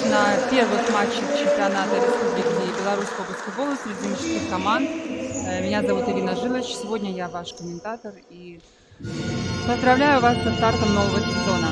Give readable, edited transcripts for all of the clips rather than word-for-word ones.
На первых матчах чемпионата Республики Беларусь по баскетболу среди мужских команд. Меня зовут Ирина Жилач. Сегодня я ваш комментатор и поздравляю вас со стартом нового сезона.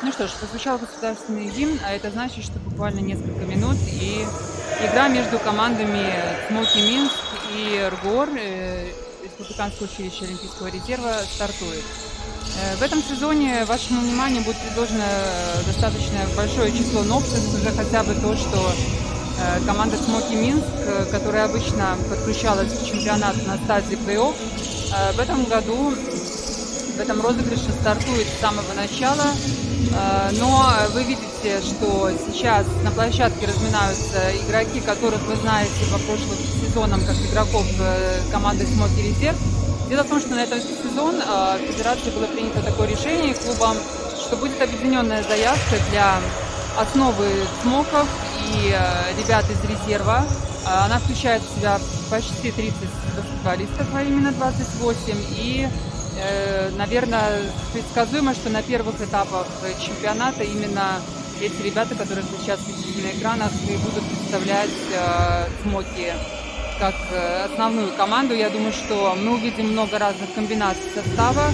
Ну что ж, прозвучал государственный гимн, а это значит, что буквально несколько минут и игра между командами Смоки Минск и РГОР, Республиканское училище Олимпийского резерва, стартует. В этом сезоне вашему вниманию будет предложено достаточно большое число новшеств, уже хотя бы то, что команда Смоки Минск, которая обычно подключалась к чемпионату на стадии плей-офф, в этом году в этом розыгрыше стартует с самого начала, но вы видите, что сейчас на площадке разминаются игроки, которых вы знаете по прошлым сезонам как игроков команды Смоки Резерв. Дело в том, что на этот сезон в Федерации было принято такое решение клубом, что будет объединенная заявка для основы Смоков и ребят из резерва. Она включает в себя почти 30 баскетболистов, а именно 28, и наверное, предсказуемо, что на первых этапах чемпионата именно эти ребята, которые сейчас видите на экранах, и будут представлять Смоки как основную команду. Я думаю, что мы увидим много разных комбинаций состава.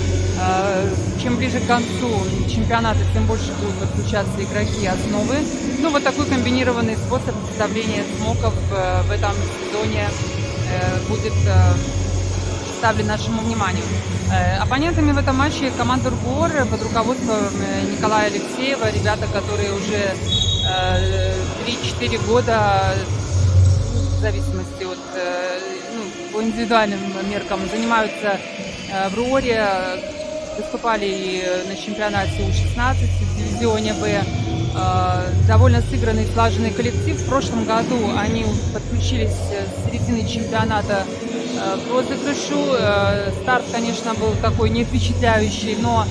Чем ближе к концу чемпионата, тем больше будут подключаться игроки основы. Ну, вот такой комбинированный способ представления Смоков в этом сезоне будет представлен нашему вниманию. Оппонентами в этом матче команда РГОР под руководством Николая Алексеева, ребята, которые уже 3-4 года, в зависимости от, по индивидуальным меркам, занимаются в РГОРе, выступали и на чемпионате У-16 в дивизионе Б. Довольно сыгранный, слаженный коллектив. В прошлом году они подключились с середины чемпионата к розыгрышу. Старт, конечно, был такой не впечатляющий, но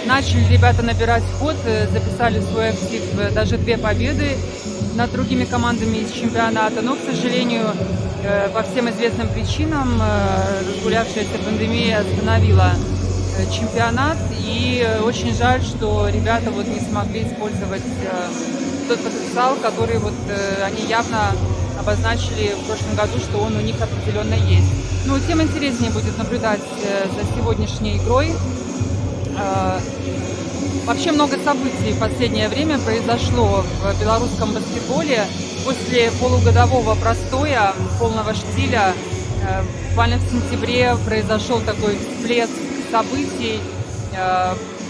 начали ребята набирать ход, записали в свой актив даже 2 победы над другими командами из чемпионата. Но, к сожалению, по всем известным причинам разгулявшаяся пандемия остановила чемпионат, и очень жаль, что ребята вот не смогли использовать тот потенциал, который вот они явно обозначили в прошлом году, что он у них определенно есть. Ну, тем интереснее будет наблюдать за сегодняшней игрой. Вообще много событий в последнее время произошло в белорусском баскетболе. После полугодового простоя, полного штиля, буквально в сентябре произошел такой всплеск событий.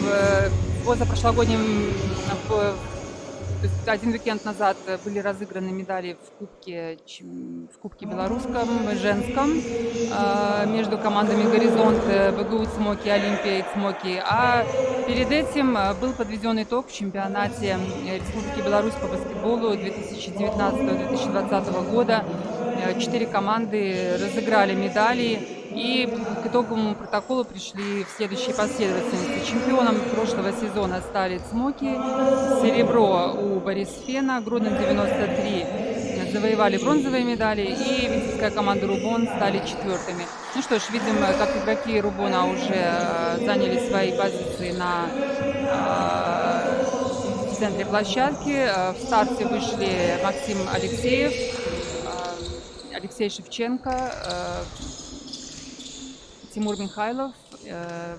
В позапрошлогоднем, то есть 1 уикенд назад, были разыграны медали в Кубке белорусском, женском, между командами «Горизонт», БГУ «Цмоки», «Олимпия» и «Цмоки». А перед этим был подведен итог в чемпионате Республики Беларусь по баскетболу 2019-2020 года. 4 команды разыграли медали и к итоговому протоколу пришли в следующей последовательности. Чемпионом прошлого сезона стали «Цмоки», серебро у Борисфена, Гродно 93 завоевали бронзовые медали, и витебская команда «Рубон» стали 4-ми. Ну что ж, видим, как игроки «Рубона» уже заняли свои позиции в центре площадки. В старте вышли Максим Алексеев, Алексей Шевченко, Тимур Михайлов,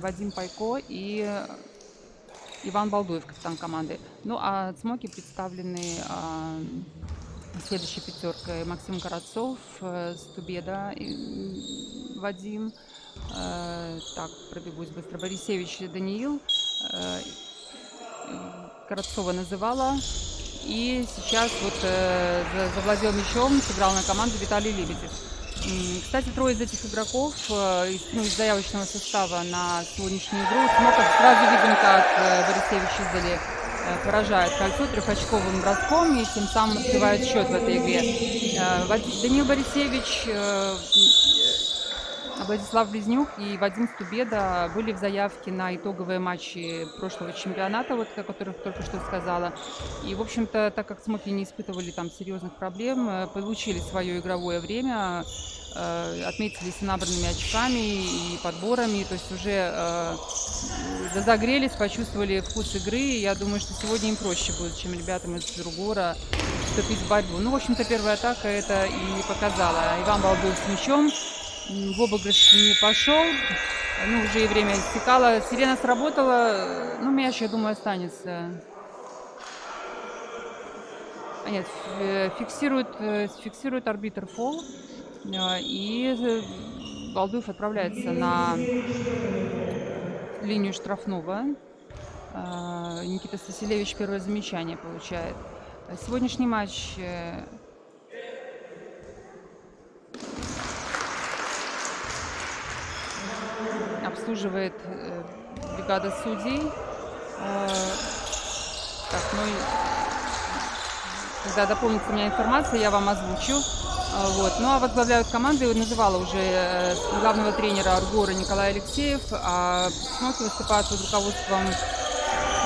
Вадим Пайко и Иван Балдуев, капитан команды. Ну а «Цмоки» представлены следующей 5-кой: Максим Карацов, Стубеда Вадим, так, пробегусь быстро, Борисевич Даниил, Карацова называла. И сейчас вот завладел мячом, сыграл на команду Виталий Лебедев. Кстати, 3 из этих игроков из заявочного состава на сегодняшнюю игру. Сразу видим, как Борисевич издали поражает кольцо 3-очковым броском и тем самым открывает счет в этой игре. Даниил Борисевич, Владислав Близнюк и Вадим Стубеда были в заявке на итоговые матчи прошлого чемпионата, вот о которых только что сказала. И, в общем-то, так как «Цмоки» не испытывали там серьезных проблем, получили свое игровое время, отметились набранными очками и подборами, то есть уже разогрелись, почувствовали вкус игры. И я думаю, что сегодня им проще будет, чем ребятам из РГОРа, вступить в борьбу. Ну, в общем-то, первая атака это и показала. Иван Балдуев с мячом. В обыгрыш не пошел, ну, уже и время истекало. Сирена сработала, ну, мяч, я думаю, останется. Нет, фиксирует арбитр фол, и Балдуев отправляется на линию штрафного. Никита Стасилевич первое замечание получает. Сегодняшний матч обслуживает бригада судей. Так, ну, когда дополнится у меня информация, я вам озвучу. Вот. Ну а возглавляют команды, называла уже главного тренера РГОРа Николай Алексеев, а «Цмоки» выступают под руководством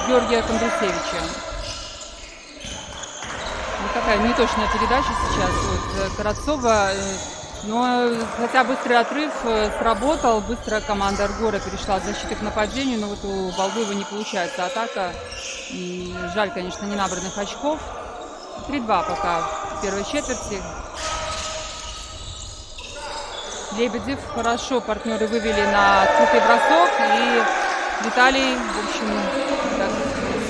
Георгия Кондрусевича. Вот такая неточная передача сейчас от Карацова. Но хотя быстрый отрыв сработал, быстро команда РГОРа перешла с защиты к нападению, но вот у Балдуева не получается атака. И жаль, конечно, не набранных очков. 3-2 пока в первой четверти. Лебедев хорошо партнеры вывели на открытый бросок, и Виталий, в общем, так,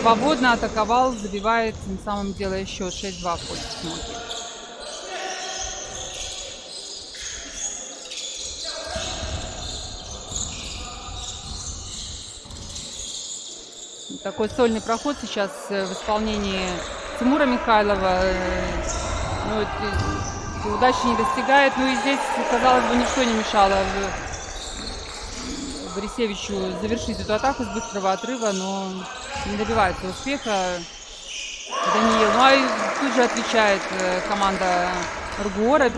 свободно атаковал, забивает, тем самым делая счет 6-2 в пользу «Цмоки». такой сольный проход сейчас в исполнении Тимура Михайлова. Ну, удачи не достигает. Ну и здесь, казалось бы, ничто не мешало Борисевичу завершить эту атаку с быстрого отрыва, но не добивается успеха Даниил. Ну и тут же отвечает команда РГОРа.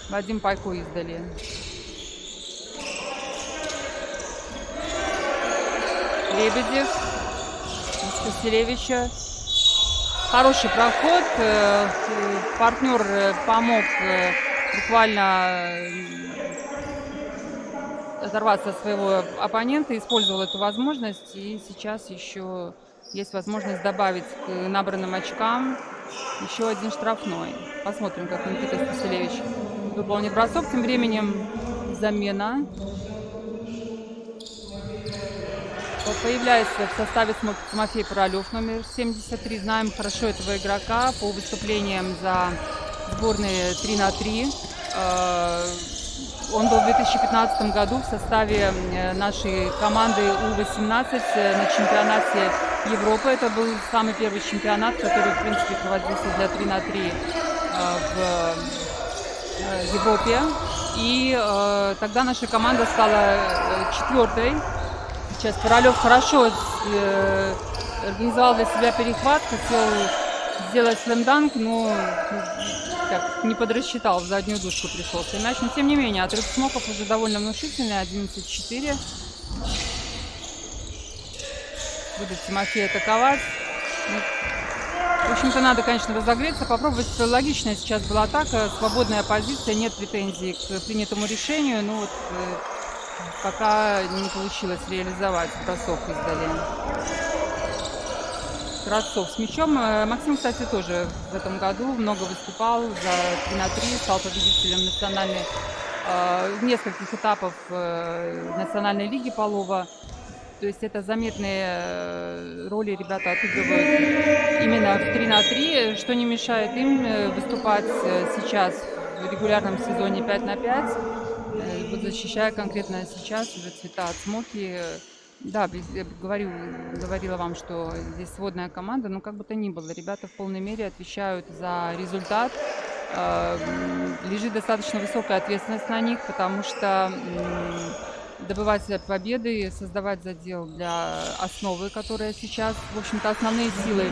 Вадим Пайко издали. Лебедев из Василевича. Хороший проход. Партнер помог буквально оторваться от своего оппонента, использовал эту возможность. И сейчас еще есть возможность добавить к набранным очкам еще один штрафной. Посмотрим, как Никита Василевич выполнит бросок. Тем временем замена. Появляется в составе Тимофей Паралев, номер 73. Знаем хорошо этого игрока по выступлениям за сборные 3 на 3. Он был в 2015 году в составе нашей команды У-18 на чемпионате Европы. Это был самый первый чемпионат, который, в принципе, проводился для 3 на 3 в Европе. И тогда наша команда стала 4-й. Сейчас Паралев хорошо организовал для себя перехват, хотел сделать слэмданк, но не подрасчитал, в заднюю дужку пришелся мяч. Но тем не менее, отрыв Смоков уже довольно внушительный, 11-4. Будет Тимофей атаковать. В общем-то, надо, конечно, разогреться, попробовать. Логичная сейчас была атака, свободная позиция, нет претензий к принятому решению. Но вот пока не получилось реализовать бросок издали. Кравцов с мячом. Максим, кстати, тоже в этом году много выступал за 3 на 3, стал победителем нескольких этапов национальной лиги полова. То есть это заметные роли ребята отыгрывают именно в 3 на 3, что не мешает им выступать сейчас в регулярном сезоне 5 на 5, защищая конкретно сейчас уже цвета от Смоки. Да, я говорила вам, что здесь сводная команда, но как бы то ни было, ребята в полной мере отвечают за результат. Лежит достаточно высокая ответственность на них, потому что добывать победы, создавать задел для основы, которая сейчас, в общем-то, основные силы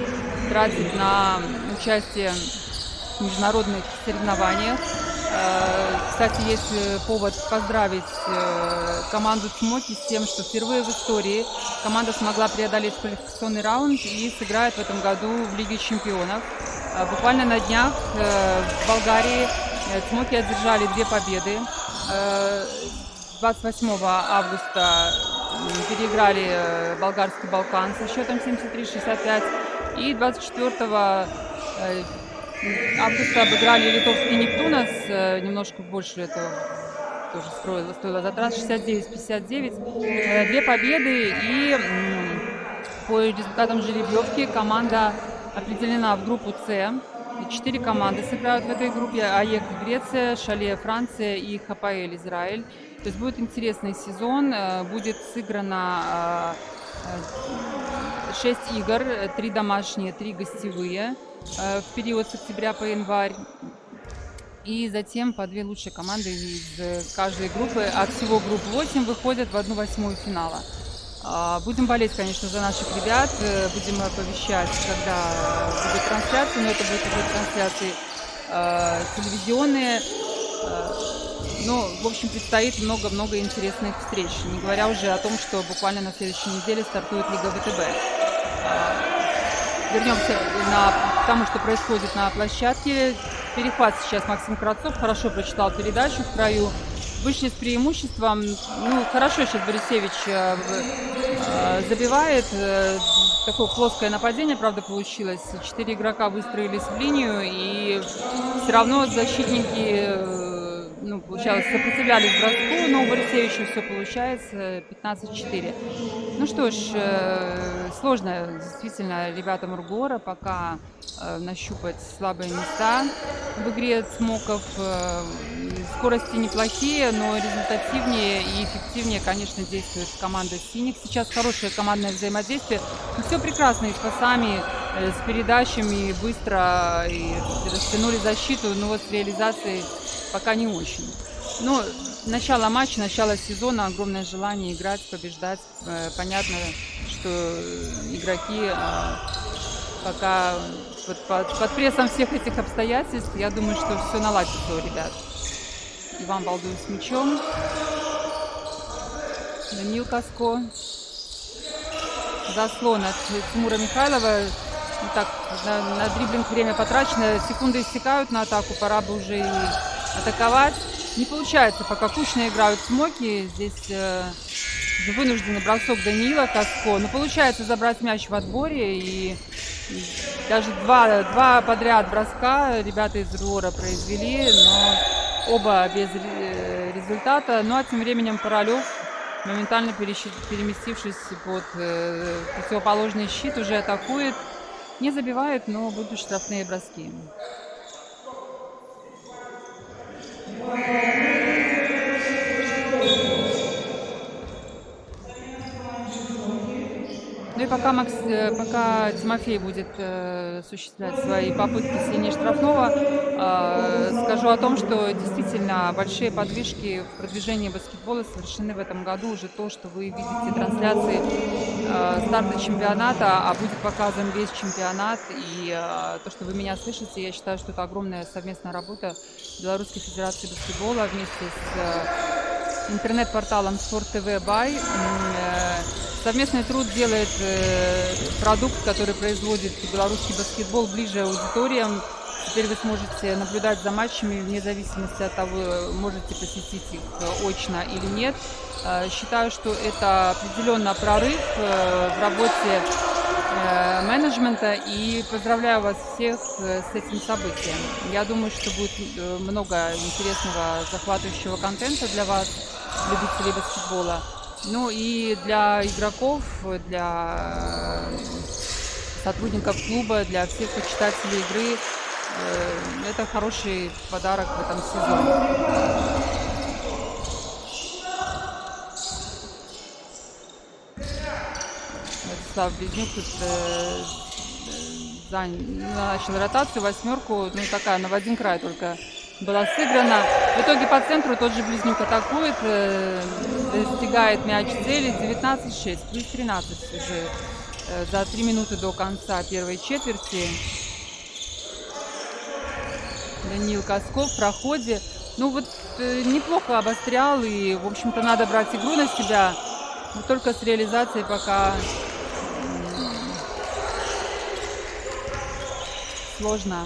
тратит на участие в международных соревнованиях. Кстати, есть повод поздравить команду Смоки с тем, что впервые в истории команда смогла преодолеть квалификационный раунд и сыграет в этом году в Лиге чемпионов. Буквально на днях в Болгарии Смоки одержали 2 победы. 28 августа переиграли болгарский Балкан со счетом 73-65. И 24 августа обыграли литовский Нептунас, немножко больше этого тоже стоило затрат, 69-59. 2 победы, и по результатам жеребьевки команда определена в группу С. 4 команды сыграют в этой группе: АЕК Греция, Шале Франция и ХПЛ Израиль. То есть будет интересный сезон, будет сыграно 6 игр, 3 домашние, 3 гостевые в период с октября по январь. И затем по 2 лучшие команды из каждой группы, от всего групп 8, выходят в 1/8 финала. Будем болеть, конечно, за наших ребят, будем оповещать, когда будет трансляция, но это будет уже трансляции телевизионные. Ну, в общем, предстоит много-много интересных встреч, не говоря уже о том, что буквально на следующей неделе стартует Лига ВТБ. Вернемся к тому, что происходит на площадке. Перехват сейчас Максим Кравцов хорошо прочитал передачу в краю. Вышли с преимуществом. Ну, хорошо сейчас Борисевич забивает. Такое плоское нападение, правда, получилось. 4 игрока выстроились в линию, и все равно защитники, получалось, сопротивлялись броску, но у Борисевича все получается. 15-4. Ну что ж, сложно действительно ребятам РГОРа пока нащупать слабые места в игре Смоков. скорости неплохие, но результативнее и эффективнее, конечно, действует команда синих. Сейчас хорошее командное взаимодействие. Все прекрасно и с пасами, с передачами, быстро и растянули защиту, но вот с реализацией пока не очень. Но начало матча, начало сезона, огромное желание играть, побеждать. Понятно, что игроки пока под прессом всех этих обстоятельств, я думаю, что все наладится у ребят. Иван Балдуев с мячом. Даниил Каско. Заслон от Тимура Михайлова. Так, на дриблинг время потрачено. Секунды истекают на атаку. Пора бы уже и атаковать. Не получается, пока кучно играют смоки. Здесь вынужденный бросок Даниила Каско. Но получается забрать мяч в отборе. И даже два подряд броска ребята из РУОРа произвели. Но оба без результата. Ну а тем временем Королев, моментально переместившись под противоположный щит, уже атакует. Не забивает, но будут штрафные броски. Ну и пока Тимофей будет осуществлять свои попытки с линии штрафного, скажу о том, что действительно большие подвижки в продвижении баскетбола совершены в этом году. Уже то, что вы видите трансляции старта чемпионата, а будет показан весь чемпионат, и то, что вы меня слышите, я считаю, что это огромная совместная работа Белорусской Федерации баскетбола вместе с интернет-порталом Sport TV By. Совместный труд делает продукт, который производит белорусский баскетбол, ближе аудиториям. Теперь вы сможете наблюдать за матчами вне зависимости от того, можете посетить их очно или нет. Считаю, что это определенно прорыв в работе менеджмента, и поздравляю вас всех с этим событием. Я думаю, что будет много интересного, захватывающего контента для вас, любителей баскетбола. Ну и для игроков, для сотрудников клуба, для всех почитателей игры это хороший подарок в этом сезоне. Владислав Близнюк начал ротацию, восьмерку, ну такая на в один край только была сыграна. В итоге по центру тот же Близнюк атакует, достигает мяч цели. 19-6, плюс 13 уже за 3 минуты до конца первой четверти. Даниил Каско в проходе. Ну вот неплохо обострял, и в общем-то надо брать игру на себя. Но только с реализацией пока сложно.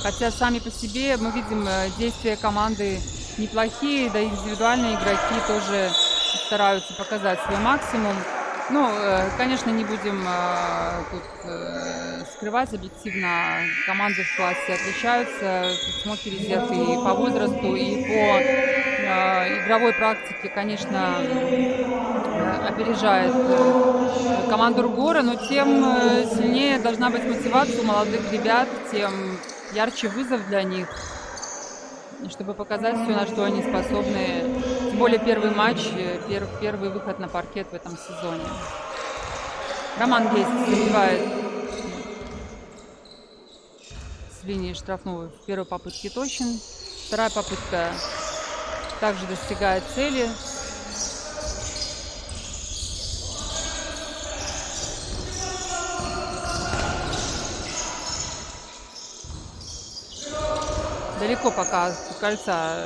Хотя сами по себе мы видим, действия команды неплохие, да и индивидуальные игроки тоже стараются показать свой максимум. Ну, конечно, не будем тут скрывать объективно. Команды в классе отличаются. Смоки резерв и по возрасту, и по игровой практике, конечно, опережает команду РУГОРа, но тем сильнее должна быть мотивация у молодых ребят, тем ярче вызов для них, чтобы показать все, на что они способны. Тем более первый матч, первый выход на паркет в этом сезоне. Роман Гейс забивает с линии штрафного в первой попытке точен. Вторая попытка также достигает цели. Далеко пока у кольца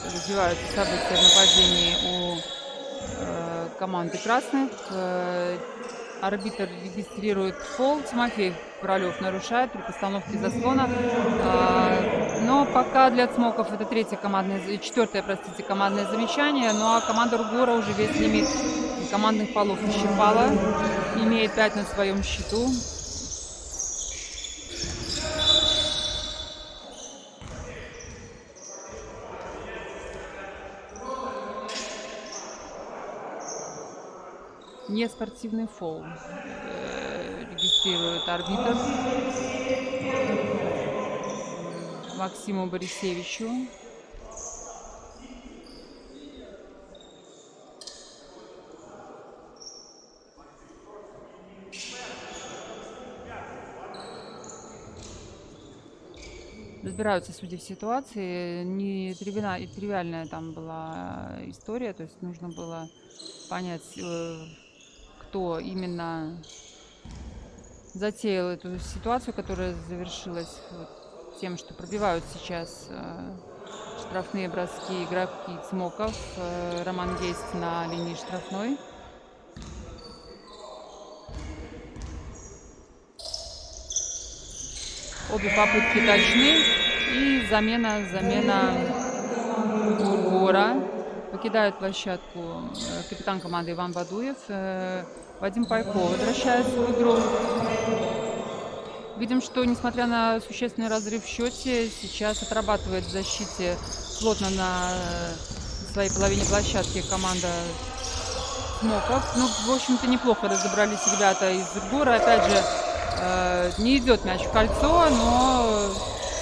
развиваются события в нападении у команды красных. Арбитр регистрирует фол. Тимофей Королев нарушает при постановке заслона. Но пока для Цмоков это четвертое командное замечание. Ну а команда РУГОРа уже весь лимит командных фолов исчерпала. Имеет 5 на своем счету. Неспортивный фол регистрирует арбитр Максиму Борисевичу. разбираются судьи в ситуации. Не тривиальная там была история, то есть нужно было понять, кто именно затеял эту ситуацию, которая завершилась вот тем, что пробивают сейчас штрафные броски игроки Цмоков. Роман Гейст на линии штрафной. Обе попытки точны. И замена Ургора. Покидает площадку капитан команды Иван Бадуев. Вадим Пайко возвращается в игру. Видим, что, несмотря на существенный разрыв в счете, сейчас отрабатывает в защите плотно на своей половине площадки команда Цмоков. Ну, в общем-то, неплохо разобрались ребята из Ургора. Опять же, не идет мяч в кольцо, но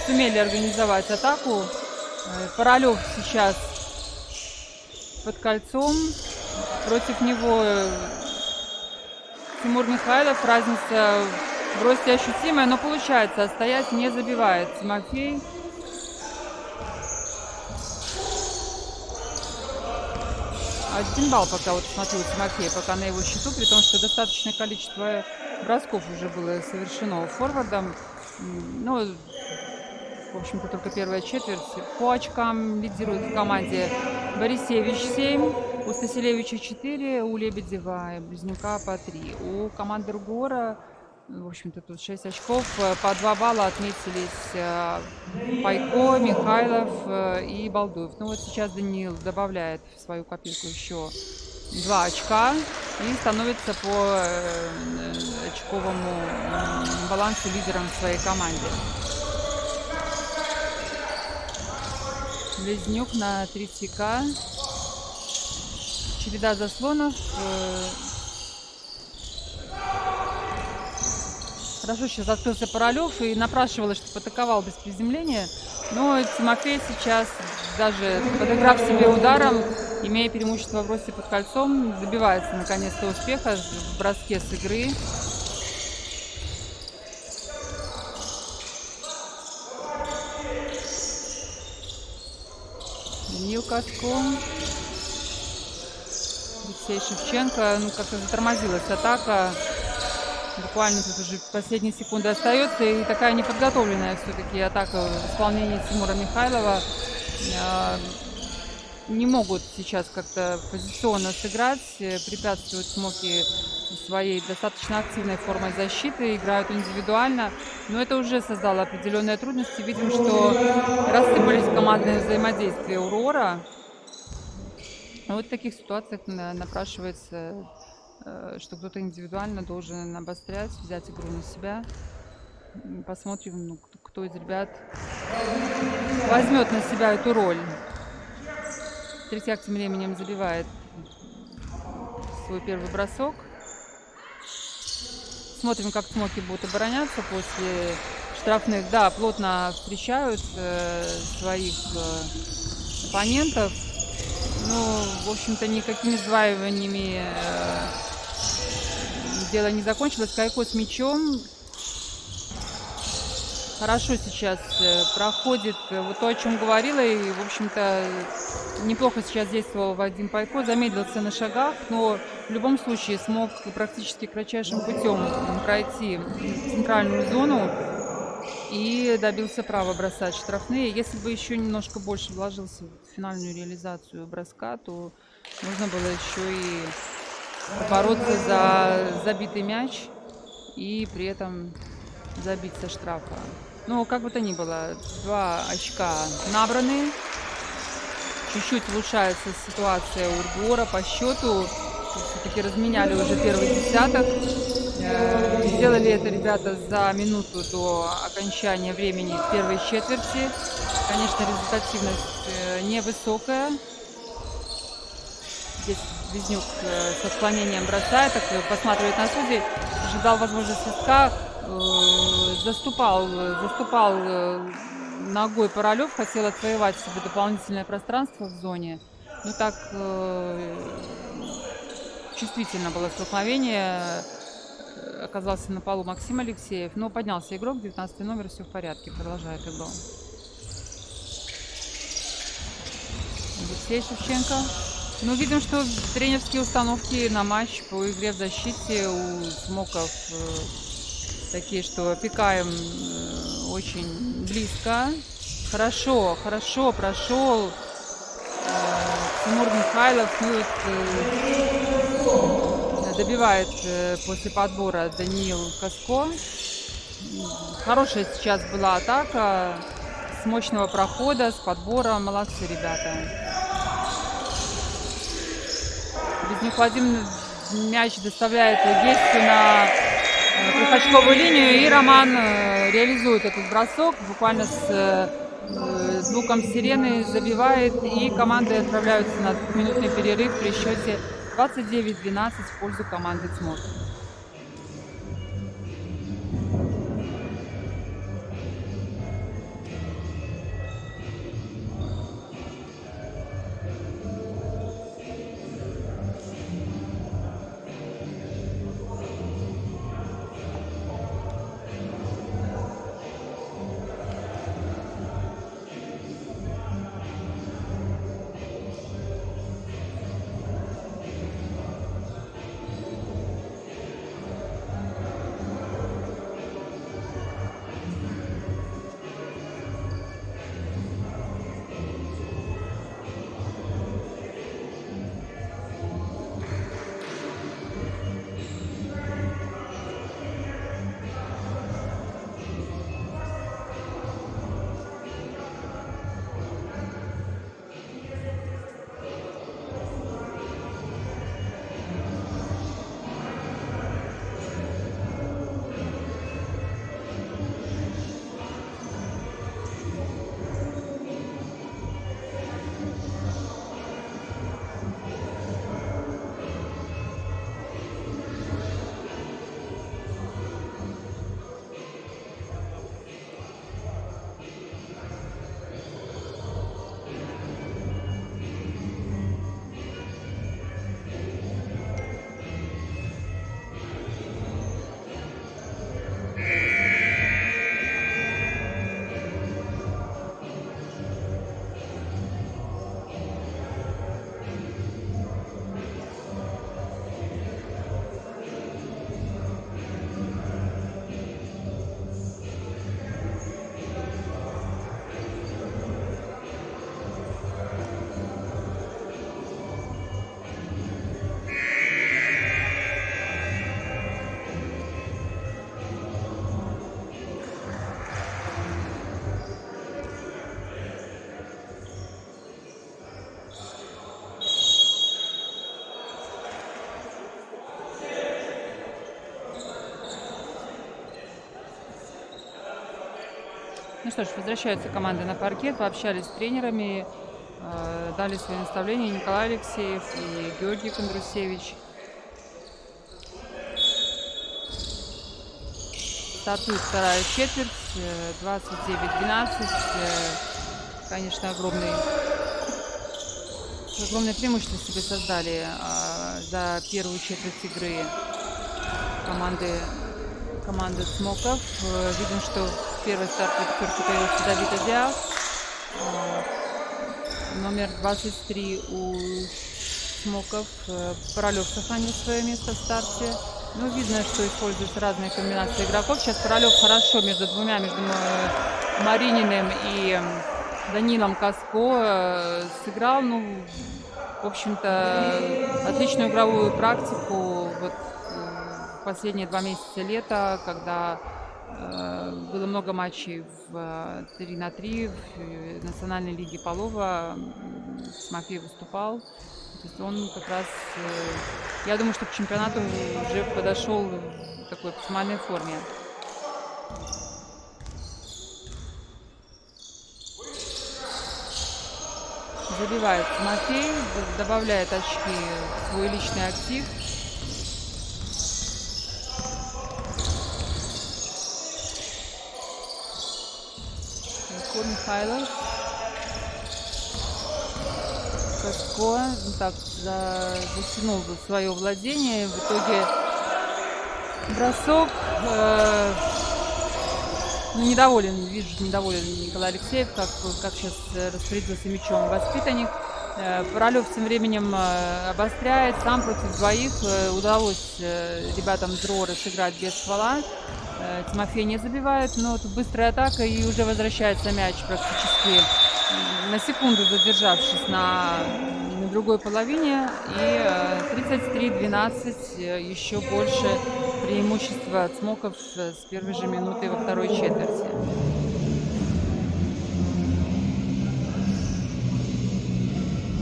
сумели организовать атаку. Паралев сейчас под кольцом. Против него Тимур Михайлов. Разница в росте ощутимая, но получается. Стоять не забивает Тимофей. Один балл пока вот смотрю у Тимофея, пока на его счету, при том, что достаточное количество бросков уже было совершено форвардом. Ну, в общем-то, только первая четверть. По очкам лидирует в команде Борисевич 7, у Стасилевича 4, у Лебедева и Близнюка по 3. У команды Ургора, в общем-то, тут 6 очков. По 2 балла отметились Пайко, Михайлов и Балдуев. Ну вот сейчас Даниил добавляет в свою копилку еще 2 очка и становится по очковому балансу лидером в своей команде. Близнюк на 30к. Череда заслонов. Хорошо, сейчас открылся Паралев и напрашивалось, что атаковал без приземления. Но Тимофей сейчас, даже подыграв себе ударом, имея преимущество в росте под кольцом, добивается наконец-то успеха в броске с игры. Даниил Каско. Алексей Шевченко. Ну, как-то затормозилась атака. Буквально тут уже последние секунды остается. И такая неподготовленная все-таки атака в исполнении Тимура Михайлова. Не могут сейчас как-то позиционно сыграть. Препятствуют Цмоки своей достаточно активной формой защиты. Играют индивидуально. Но это уже создало определенные трудности. Видим, что рассыпались командные взаимодействия Урора. Вот в таких ситуациях напрашивается, что кто-то индивидуально должен обострять, взять игру на себя. Посмотрим, ну, кто из ребят возьмет на себя эту роль. Третьяк тем временем забивает свой первый бросок. Смотрим, как Цмоки будут обороняться после штрафных. Да, плотно встречают своих оппонентов. Ну, в общем-то, никакими сдваиваниями дело не закончилось. Кайко с мячом. Хорошо сейчас проходит вот то, о чем говорила. И, в общем-то, неплохо сейчас действовал Вадим Пайко. Замедлился на шагах, но в любом случае смог практически кратчайшим путем пройти центральную зону и добился права бросать штрафные. Если бы еще немножко больше вложился в финальную реализацию броска, то можно было еще и бороться за забитый мяч и при этом забить со штрафа. Но как бы то ни было, 2 очка набраны. Чуть-чуть улучшается ситуация Ургора по счету. Все-таки разменяли уже первый десяток. Сделали это ребята за минуту до окончания времени первой четверти. Конечно, результативность невысокая. Здесь Близнюк с отклонением бросает, так посматривает на судей. Ожидал возможность свистка. Заступал ногой Паралев, хотел отвоевать себе дополнительное пространство в зоне. Но так чувствительно было столкновение. Оказался на полу Максим Алексеев, но поднялся игрок, 19 номер, все в порядке, продолжает игру. Алексей Шевченко. Ну, видим, что тренерские установки на матч по игре в защите у Смоков такие, что опекаем очень близко. Хорошо прошел Тимур Михайлов. Ну, добивает после подбора Даниил Каско. Хорошая сейчас была атака с мощного прохода, с подбора. Молодцы ребята. Безнюк Вадим мяч доставляет Гестю на трехочковую линию, и Роман реализует этот бросок. Буквально с звуком сирены забивает, и команды отправляются на двухминутный перерыв при счете 29-12 в пользу команды ЦМОК. Ну что ж, возвращаются команды на паркет, пообщались с тренерами, дали свои наставления Николай Алексеев и Георгий Кондрусевич. Стартует вторая четверть, 29-12. Конечно, огромное преимущество себе создали за первую четверть игры команды Смоков. Видим, что в первой стартовой пятерке появился Давид Адиав. Номер 23 у Смоков. Паралев сохранил свое место в старте. Ну, видно, что используются разные комбинации игроков. Сейчас Паралев хорошо между Марининым и Данилом Каско сыграл. Ну, в общем-то, отличную игровую практику. Вот последние 2 месяца лета, когда было много матчей в 3 на 3 в Национальной лиге Полова, Тимофей выступал. То есть он как раз, я думаю, что к чемпионату уже подошел в такой оптимальной форме. Забивает Тимофей, добавляет очки в свой личный актив. Михайлов. Каско так затянул в свое владение. В итоге бросок. Недоволен Николай Алексеев, как сейчас распорядился мячом воспитанник. Паралев тем временем обостряет, сам против двоих. Удалось ребятам Дрора сыграть без фола. Тимофей не забивает, но тут быстрая атака и уже возвращается мяч практически на секунду задержавшись на другой половине. И 33-12, еще больше преимущества от Смоков с первой же минуты во второй четверти.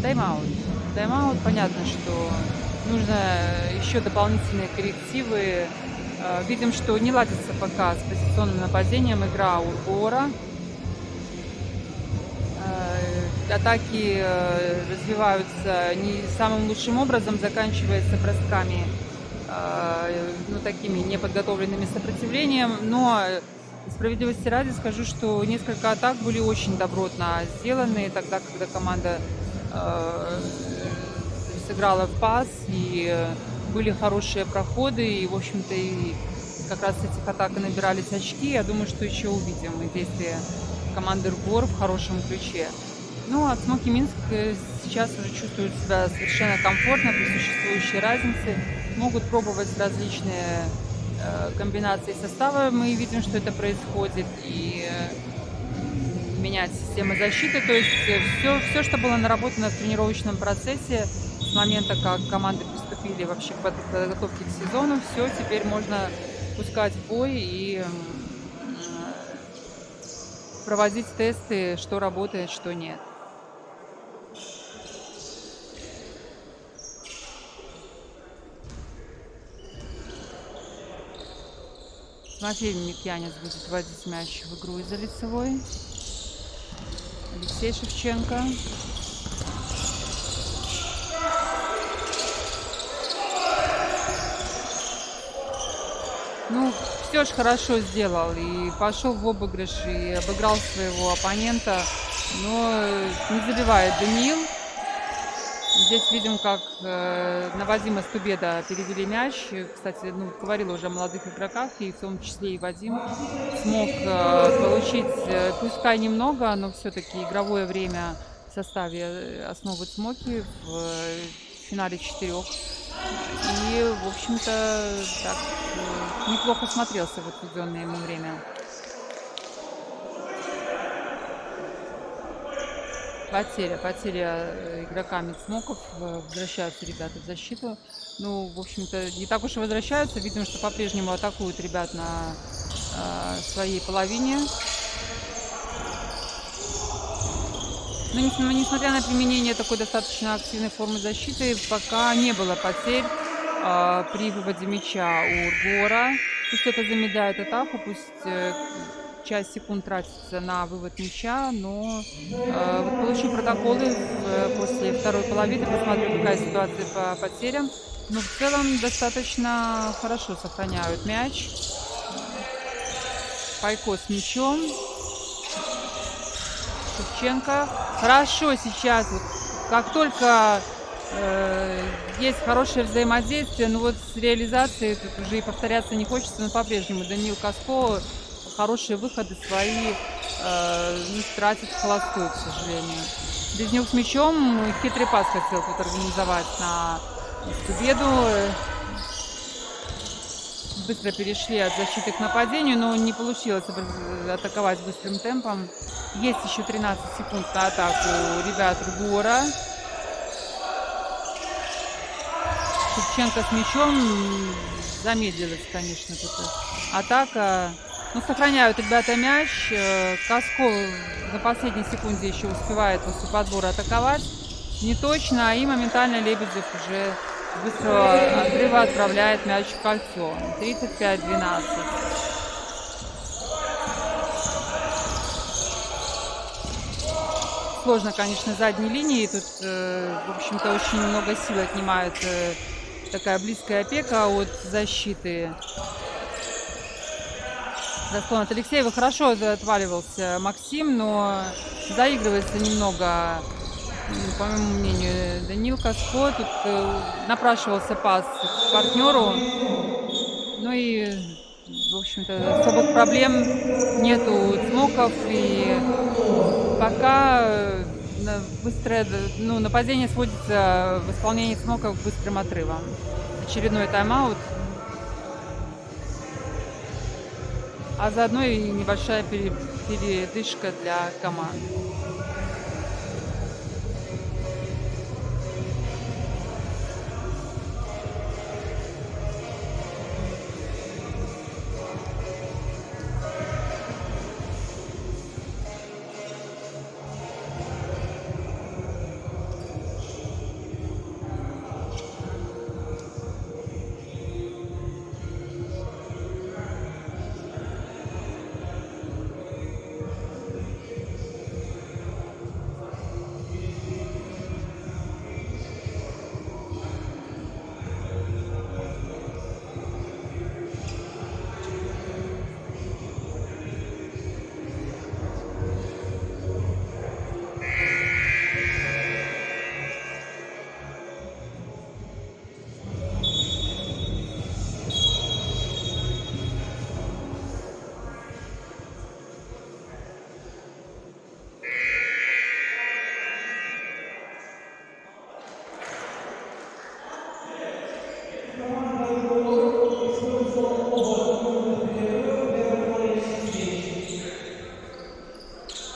Тайм-аут. Тайм-аут, понятно, что нужно еще дополнительные коррективы. Видим, что не ладится пока с позиционным нападением игра Ургора. Атаки развиваются не самым лучшим образом, заканчивается бросками, ну, такими неподготовленными сопротивлением. Но справедливости ради скажу, что несколько атак были очень добротно сделаны тогда, когда команда сыграла в пас, и были хорошие проходы, и, в общем-то, и как раз с этих атак и набирались очки. Я думаю, что еще увидим и действия команды РГОР в хорошем ключе. Ну, а Смоки Минск сейчас уже чувствуют себя совершенно комфортно при существующей разнице. Могут пробовать различные комбинации состава. Мы видим, что это происходит. И менять систему защиты. То есть все, что было наработано в тренировочном процессе с момента, как команды приступили вообще к подготовке к сезону, все теперь можно пускать в бой и проводить тесты, что работает, что нет. Тимофей Микьянец будет вводить мяч в игру из-за лицевой. Алексей Шевченко. Ну, все же хорошо сделал. И пошел в обыгрыш, и обыграл своего оппонента. Но не забивает Даниил. Здесь видим, как на Вадима Стубеда перевели мяч. Кстати, говорила уже о молодых игроках, и в том числе и Вадим смог получить, пускай немного, но все-таки игровое время в составе основы Смоки в финале 4. И, в общем-то, так неплохо смотрелся в отведенное ему время. Потеря игроками Смоков. Возвращаются ребята в защиту. Ну, в общем-то, не так уж и возвращаются. Видим, что по-прежнему атакуют ребят на своей половине. Но несмотря на применение такой достаточно активной формы защиты, пока не было потерь при выводе мяча у РГОРа. Пусть это замедляет атаку, пусть часть секунд тратится на вывод мяча, но вот получу протоколы после второй половины, посмотрю, какая ситуация по потерям. Но в целом достаточно хорошо сохраняют мяч. Пайко с мячом. Шевченко. Хорошо сейчас, вот, как только есть хорошее взаимодействие, но вот с реализацией тут уже и повторяться не хочется, но по-прежнему Даниил Каско хорошие выходы свои тратит в холостую, к сожалению. Близнюк с мячом, хитрый пас хотел тут организовать на Стубеду. Быстро перешли от защиты к нападению, но не получилось атаковать быстрым темпом. Есть еще 13 секунд на атаку ребят РГОРа. Шевченко с мячом. Замедлилась, конечно, тут атака. Но сохраняют ребята мяч. Каско на последней секунде еще успевает после подбора атаковать. Не точно. И моментально Лебедев уже с быстрого отрыва отправляет мяч в кольцо. 35-12. Сложно, конечно, задней линии. Тут, в общем-то, очень много сил отнимает такая близкая опека от защиты. Заслон от Алексеева. Хорошо отваливался Максим, но заигрывается немного, по моему мнению, Даниил Каско. Тут напрашивался пас к партнеру. Ну и, в общем-то, особых проблем нету у Смоков. И пока быстрое, ну, нападение сводится в исполнении Цмока к быстрым отрывам. Очередной тайм-аут, а заодно и небольшая передышка для команд.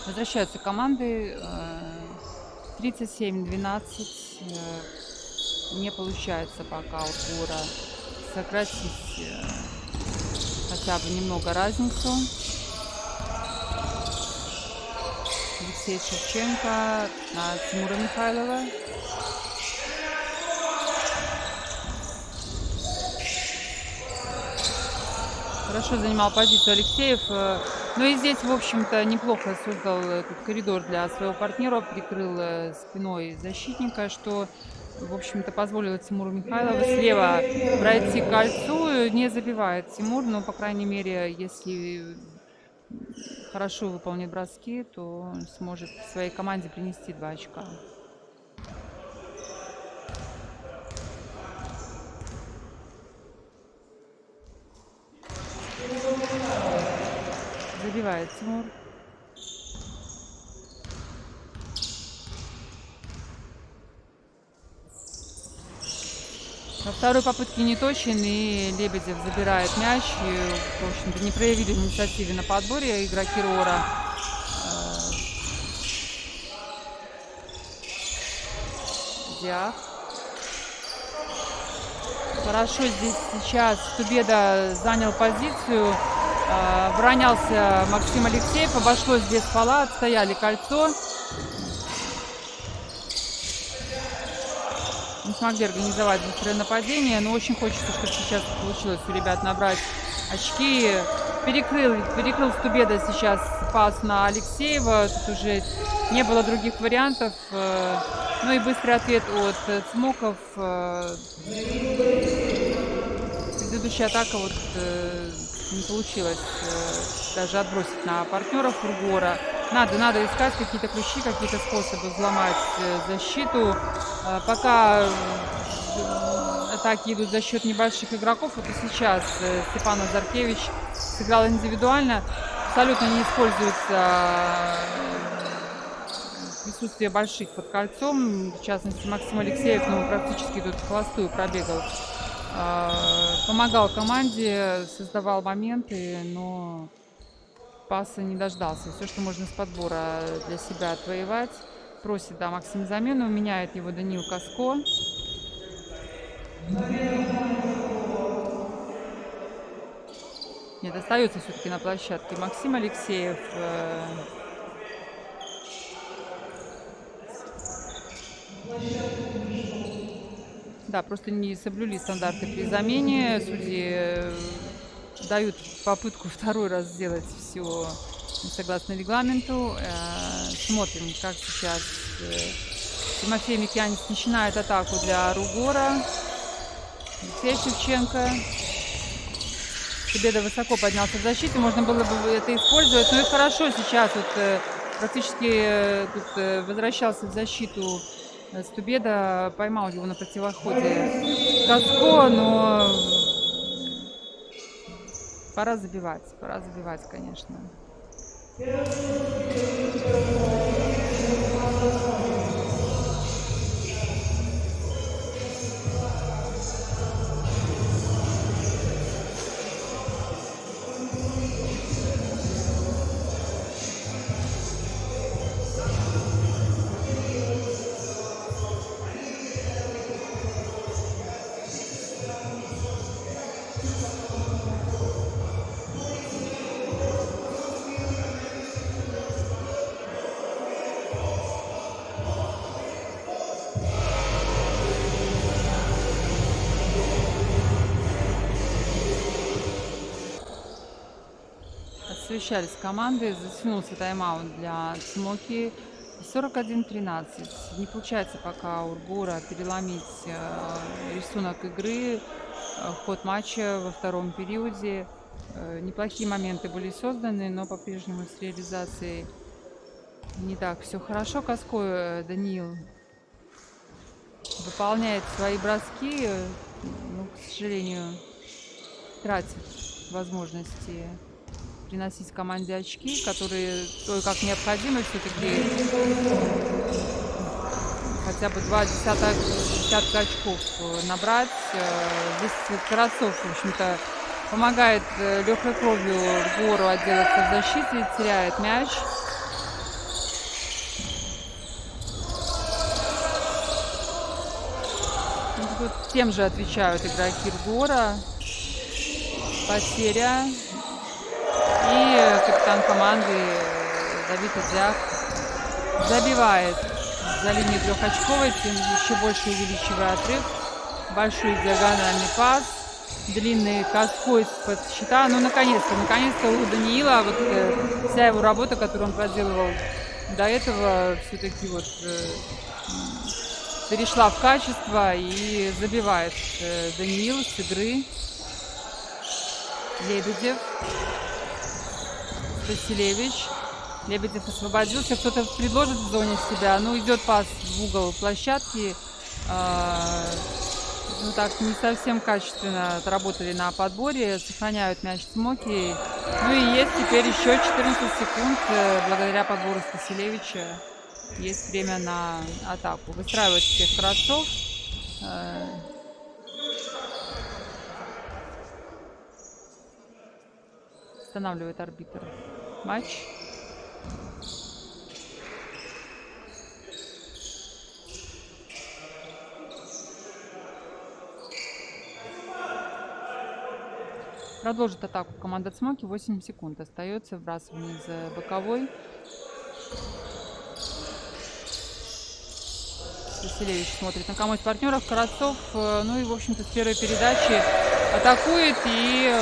Возвращаются команды. 37-12. Не получается пока у Гора сократить хотя бы немного разницу. Алексей Шевченко на Тимура Михайлова. Хорошо занимал позицию Алексеев. Но и здесь, в общем-то, неплохо создал этот коридор для своего партнера, прикрыл спиной защитника, что, в общем-то, позволило Тимуру Михайлову слева пройти к кольцу. Не забивает Тимур, но, по крайней мере, если хорошо выполнит броски, то сможет своей команде принести 2 очка. Забивает Тимур. Во второй попытке не точен, и Лебедев забирает мяч. И, в общем-то, не проявили инициативы на подборе игроки Рора. Диах. Хорошо здесь сейчас Тубеда занял позицию. Оборонялся Максим Алексеев. Обошлось здесь пола, отстояли кольцо. Не смогли организовать быстрое нападение, но очень хочется, чтобы сейчас получилось у ребят набрать очки. Перекрыл Стубеда сейчас пас на Алексеева. Тут уже не было других вариантов. Ну и быстрый ответ от Цмоков. Предыдущая атака вот не получилось даже отбросить на партнеров Ургора. Надо искать какие-то ключи, какие-то способы взломать защиту. Пока атаки идут за счет небольших игроков, вот и сейчас Степан Азаркевич сыграл индивидуально. Абсолютно не используется присутствие больших под кольцом. В частности, Максим Алексеев, ну, практически тут в холостую пробегал. Помогал команде, создавал моменты, но паса не дождался. Все, что можно с подбора для себя отвоевать. Просит, да, Максим замену, меняет его Даниил Каско. Нет, остается все-таки на площадке Максим Алексеев. Да, просто не соблюли стандарты при замене. Судьи дают попытку второй раз сделать все согласно регламенту. Смотрим, как сейчас Тимофей Микьянец начинает атаку для Ругора. Алексей Шевченко. Тубеда высоко поднялся в защите. Можно было бы это использовать. Ну и хорошо сейчас вот практически тут возвращался в защиту Стубеда, поймал его на противоходе Каско, но пора забивать, конечно. посовещались команды, затянулся тайм-аут для Цмоки. 41-13. Не получается пока у Ургура переломить рисунок игры, ход матча во втором периоде. Неплохие моменты были созданы, но по-прежнему с реализацией не так все хорошо. Коской Даниил выполняет свои броски, но, к сожалению, тратит возможности приносить команде очки, которые как необходимо все-таки хотя бы десятка очков набрать. Здесь Карасов, в общем-то, помогает легкой кровью Гору отделаться в защите, теряет мяч. Тут тем же отвечают игроки Гора. Потеря. И капитан команды Давид Идзях забивает за линию трехочковой, тем еще больше увеличивая отрыв. Большой диагональный пас. Длинный Коской из-под щита. Ну, наконец-то у Даниила вот вся его работа, которую он проделывал до этого, все-таки вот перешла в качество и забивает Даниил с игры. Лебедев. Василевич. Лебедев освободился. Кто-то предложит в зоне себя. Ну, идет пас в угол площадки. Ну, так, не совсем качественно отработали на подборе. Сохраняют мяч Цмоки. Ну и есть теперь еще 14 секунд. Благодаря подбору Василевича есть время на атаку. Выстраивает всех Карасов. Останавливает арбитр матч. Продолжит атаку команда Цмоки. 8 секунд остается. Вбрасывание из боковой. Василевич смотрит на кому из партнеров. Карасов, ну и, в общем-то, с первой передачи атакует. И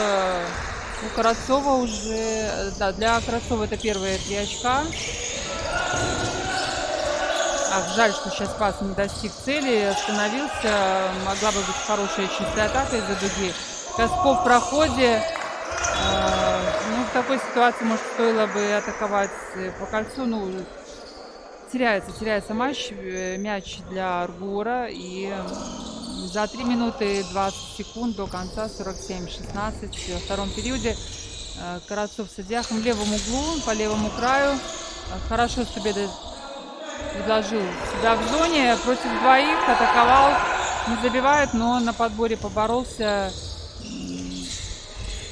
у Карасова уже... Да, для Карасова это первые 3 очка. Жаль, что сейчас пас не достиг цели. Остановился. Могла бы быть хорошая чистая атака из-за дуги. Косков в проходе. Ну, в такой ситуации, может, стоило бы атаковать по кольцу. Ну, теряется мяч для Аргура. И за 3 минуты 20 секунд до конца 47-16 во втором периоде Карасов с Идзяхом в левом углу, по левому краю. Хорошо себе предложил себя в зоне. Против двоих атаковал. Не забивает, но на подборе поборолся.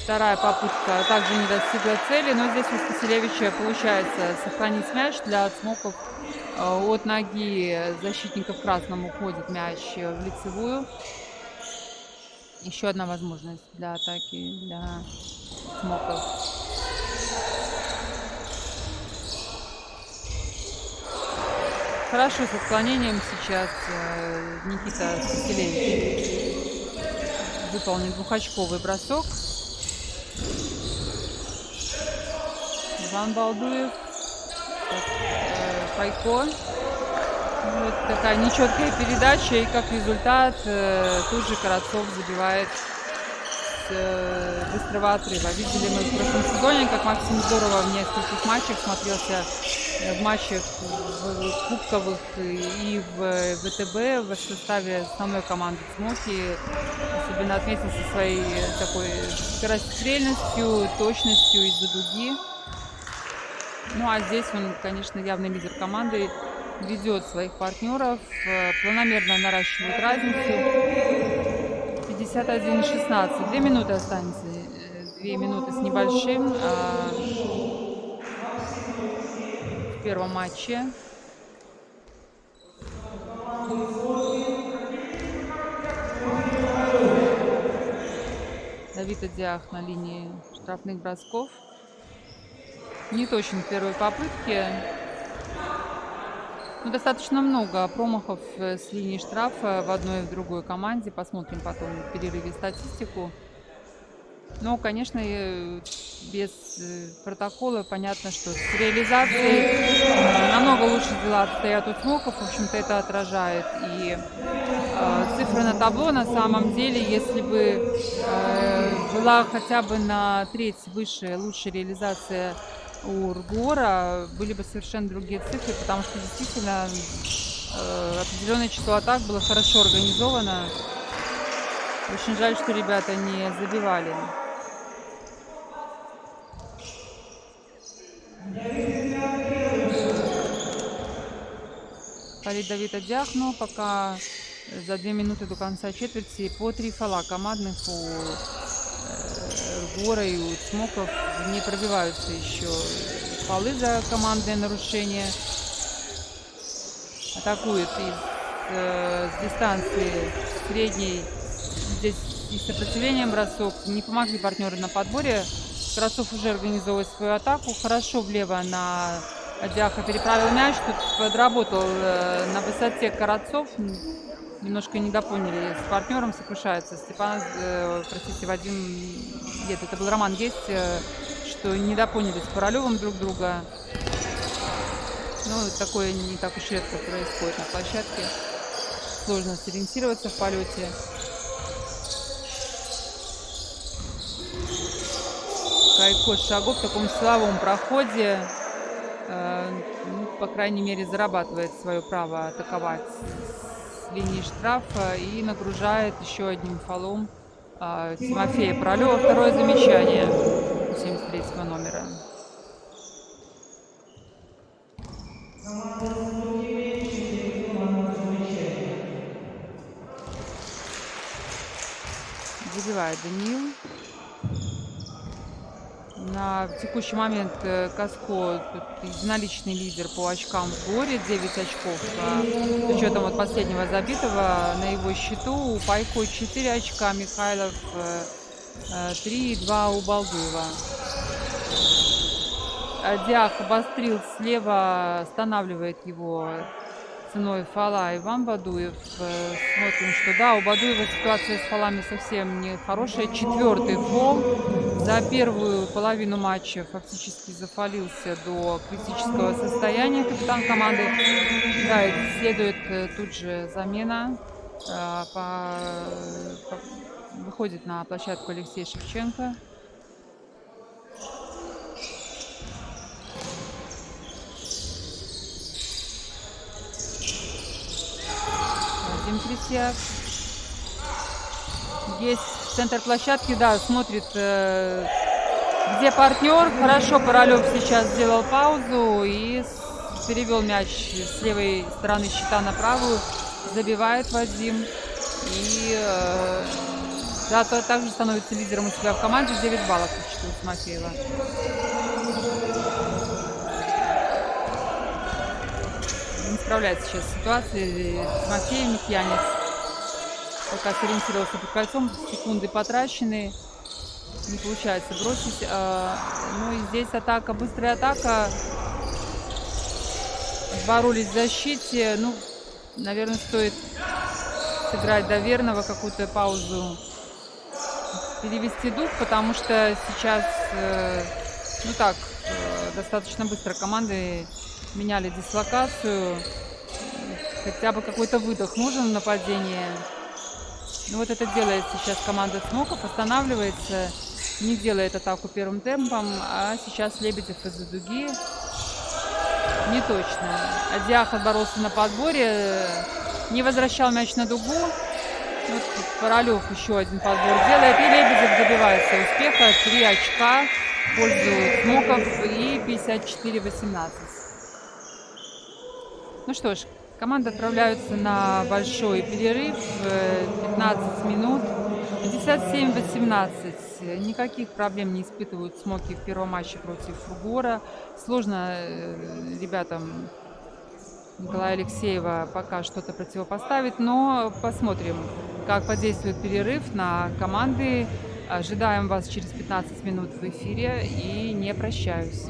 Вторая попытка также не достигла цели, но здесь у Василевича получается сохранить мяч. Для Цмоков от ноги защитников красным уходит мяч в лицевую. Еще одна возможность для атаки для Цмоков. Хорошо с отклонением сейчас Никита Василевич выполнит двухочковый бросок. Иван Балдуев, Пайко. Вот такая нечеткая передача, и как результат тут же Карасов забивает с быстрого отрыва. Видели мы в прошлом сезоне, как Максим здорово в нескольких матчах смотрелся в матчах в кубковых и в ВТБ в составе основной команды Цмоки. Особенно отметился своей такой скорострельностью, точностью из-за дуги. Ну а здесь он, конечно, явный лидер команды, ведет своих партнеров, планомерно наращивает разницу. 51-16. 2 минуты останется. 2 минуты с небольшим в первом матче. Давид Идзях на линии штрафных бросков. Не точен в первой попытке. Но достаточно много промахов с линии штрафа в одной и в другой команде. Посмотрим потом в перерыве статистику. Но, конечно, без протокола понятно, что с реализацией намного лучше дела обстоят у Смоков. В общем-то, это отражает и цифры на табло. На самом деле, если бы была хотя бы на треть выше, лучше реализация у Ргора, были бы совершенно другие цифры, потому что действительно определенное число атак было хорошо организовано. Очень жаль, что ребята не забивали. Халид Давид Адяхну пока за 2 минуты до конца четверти по 3 фола командных у Гора и у Смоков. Не пробиваются еще фолы за командное нарушение. Атакует с дистанции средней. Здесь и сопротивлением бросок. Не помогли партнеры на подборе. Карацов уже организовывает свою атаку. Хорошо влево на Адяха переправил мяч. Тут подработал на высоте Карацов. Немножко недопоняли с партнером, сокрушается Степан, простите, Вадим, нет, это был Роман Есть, что недопоняли с Королевым друг друга. Ну, такое не так уж редко происходит на площадке. Сложно сориентироваться в полете. Кайко Шагов в таком силовом проходе, ну, по крайней мере, зарабатывает свое право атаковать с линии штрафа и нагружает еще одним фолом Тимофея Пролева. Второе замечание 73-го номера. Забивает Даниил. На текущий момент Каско единоличный лидер по очкам в Горе, 9 очков. С учетом вот последнего забитого на его счету у Пайко 4 очка, Михайлов 3 и 2 у Балдуева. Диах обострил слева, останавливает его ценой фола Иван Бадуев. Смотрим, что да, у Бадуева ситуация с фолами совсем не хорошая. 4-й фол. За первую половину матча фактически зафолился до критического состояния капитан команды. Да, следует тут же замена. Выходит на площадку Алексей Шевченко. Вадим Тресяк. Есть центр площадки, да, смотрит, где партнер. Хорошо Королев сейчас сделал паузу и перевел мяч с левой стороны щита на правую. Забивает Вадим. И да, также становится лидером у себя в команде. 9 баллов по счету Тимофеева. Не справляется сейчас с ситуацией Тимофеев, Микьянец. Пока сориентировался под кольцом, секунды потрачены. Не получается бросить. Ну и здесь атака, быстрая атака. Боролись в защите. Ну, наверное, стоит сыграть до верного, какую-то паузу. Перевести дух, потому что сейчас, ну так, достаточно быстро команды меняли дислокацию. Хотя бы какой-то выдох нужен в нападении. Ну вот это делает сейчас команда Смоков, останавливается, не делает атаку первым темпом, а сейчас Лебедев из-за дуги. Не точно. Адиах отборолся на подборе, не возвращал мяч на дугу. Вот Королев еще один подбор делает, и Лебедев добивается успеха. 3 очка в пользу Смоков и 54-18. Ну что ж, команды отправляются на большой перерыв, 15 минут, 57-18. Никаких проблем не испытывают Смоки в первом матче против Гора. Сложно ребятам Николая Алексеева пока что-то противопоставить, но посмотрим, как подействует перерыв на команды. Ожидаем вас через 15 минут в эфире и не прощаюсь.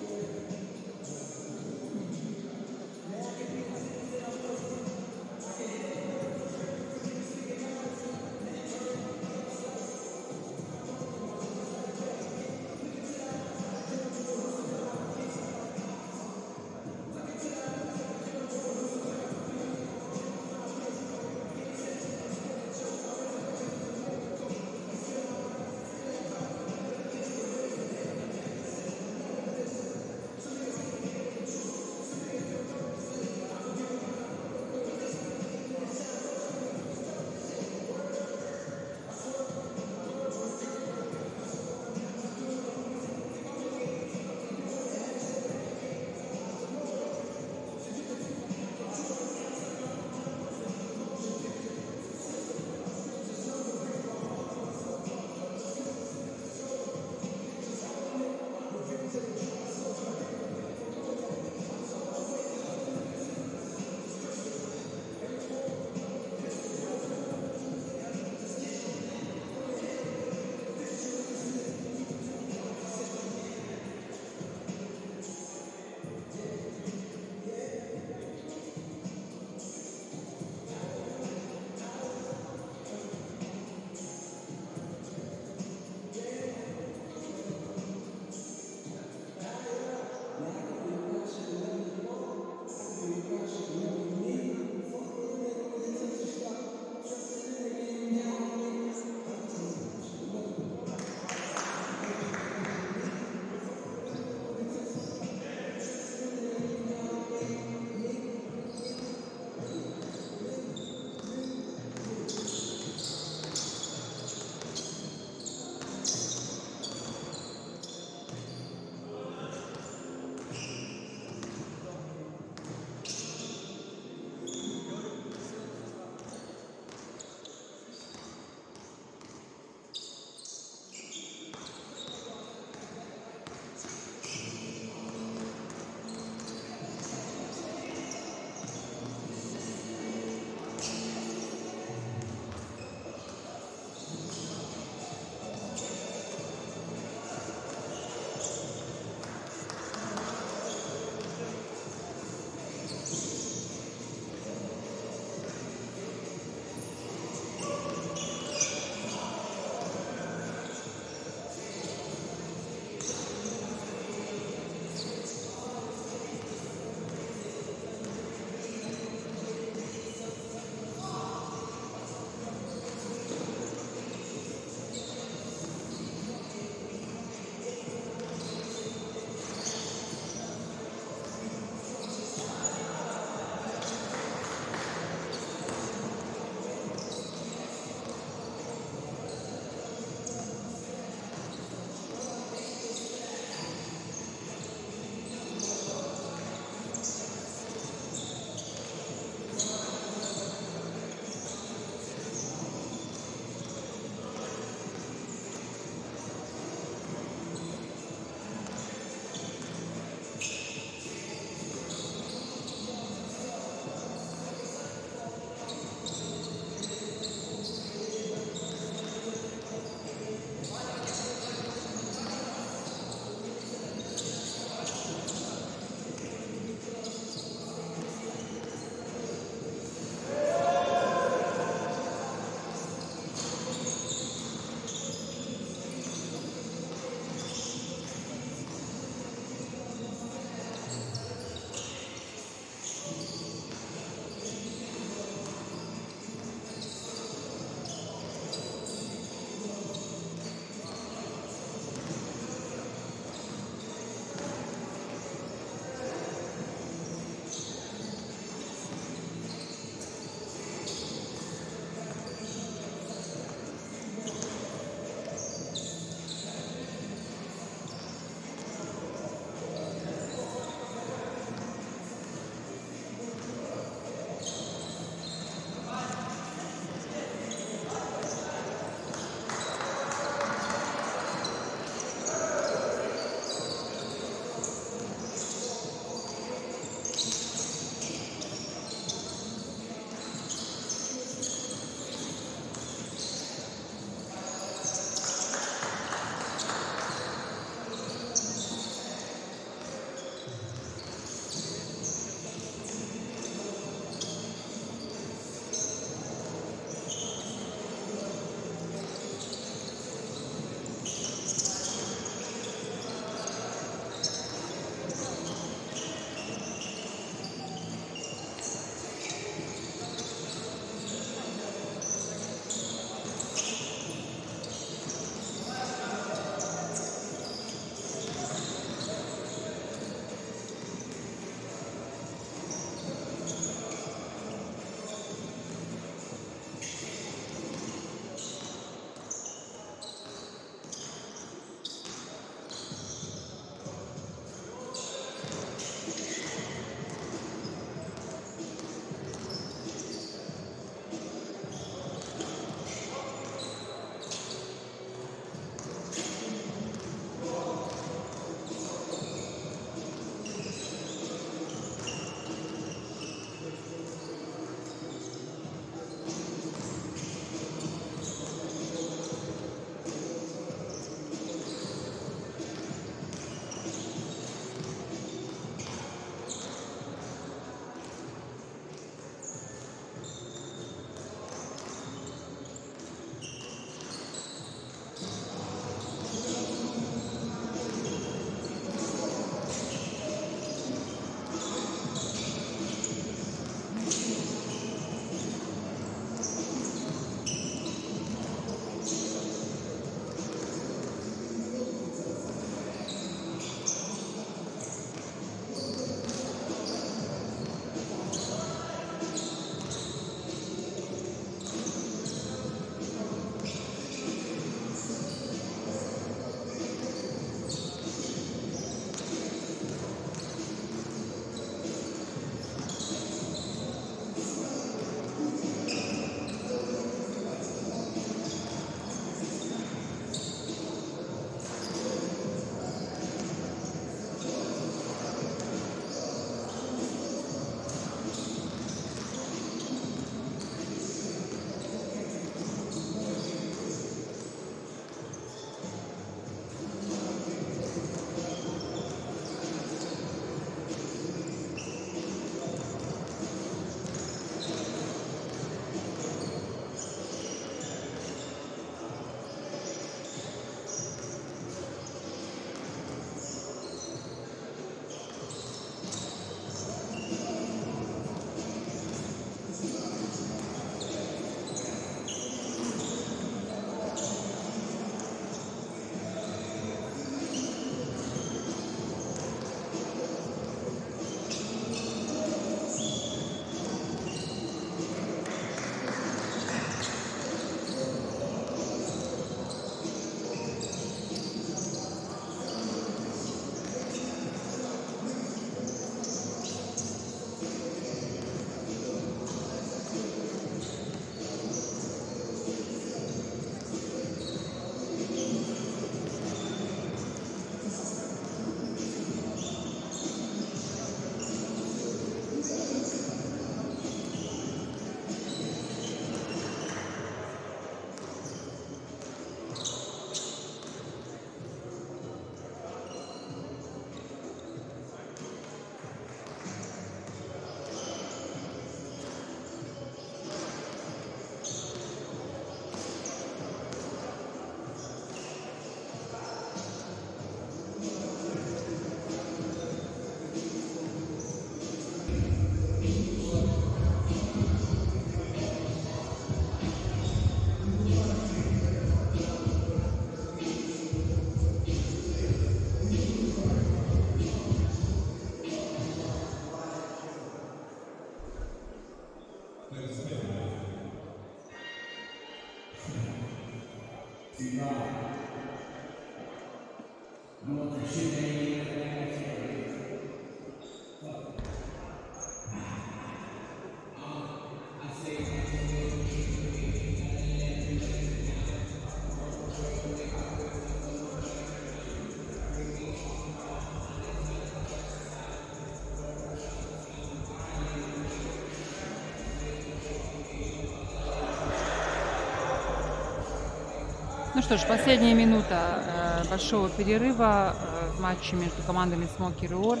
Ну что ж, последняя минута большого перерыва в матче между командами Smoker и Ruor.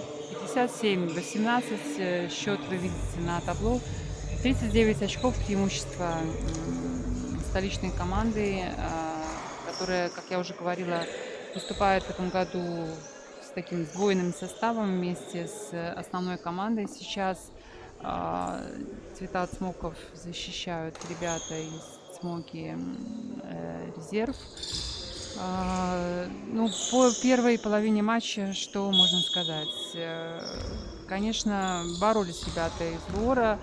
57-18, счет вы видите на табло. 39 очков преимущества столичной команды, которая, как я уже говорила, выступает в этом году с таким сдвоенным составом вместе с основной командой. Сейчас цвета Смоков защищают ребята из Смоки резерв. Ну, по первой половине матча, что можно сказать? Конечно, боролись ребята из Руора,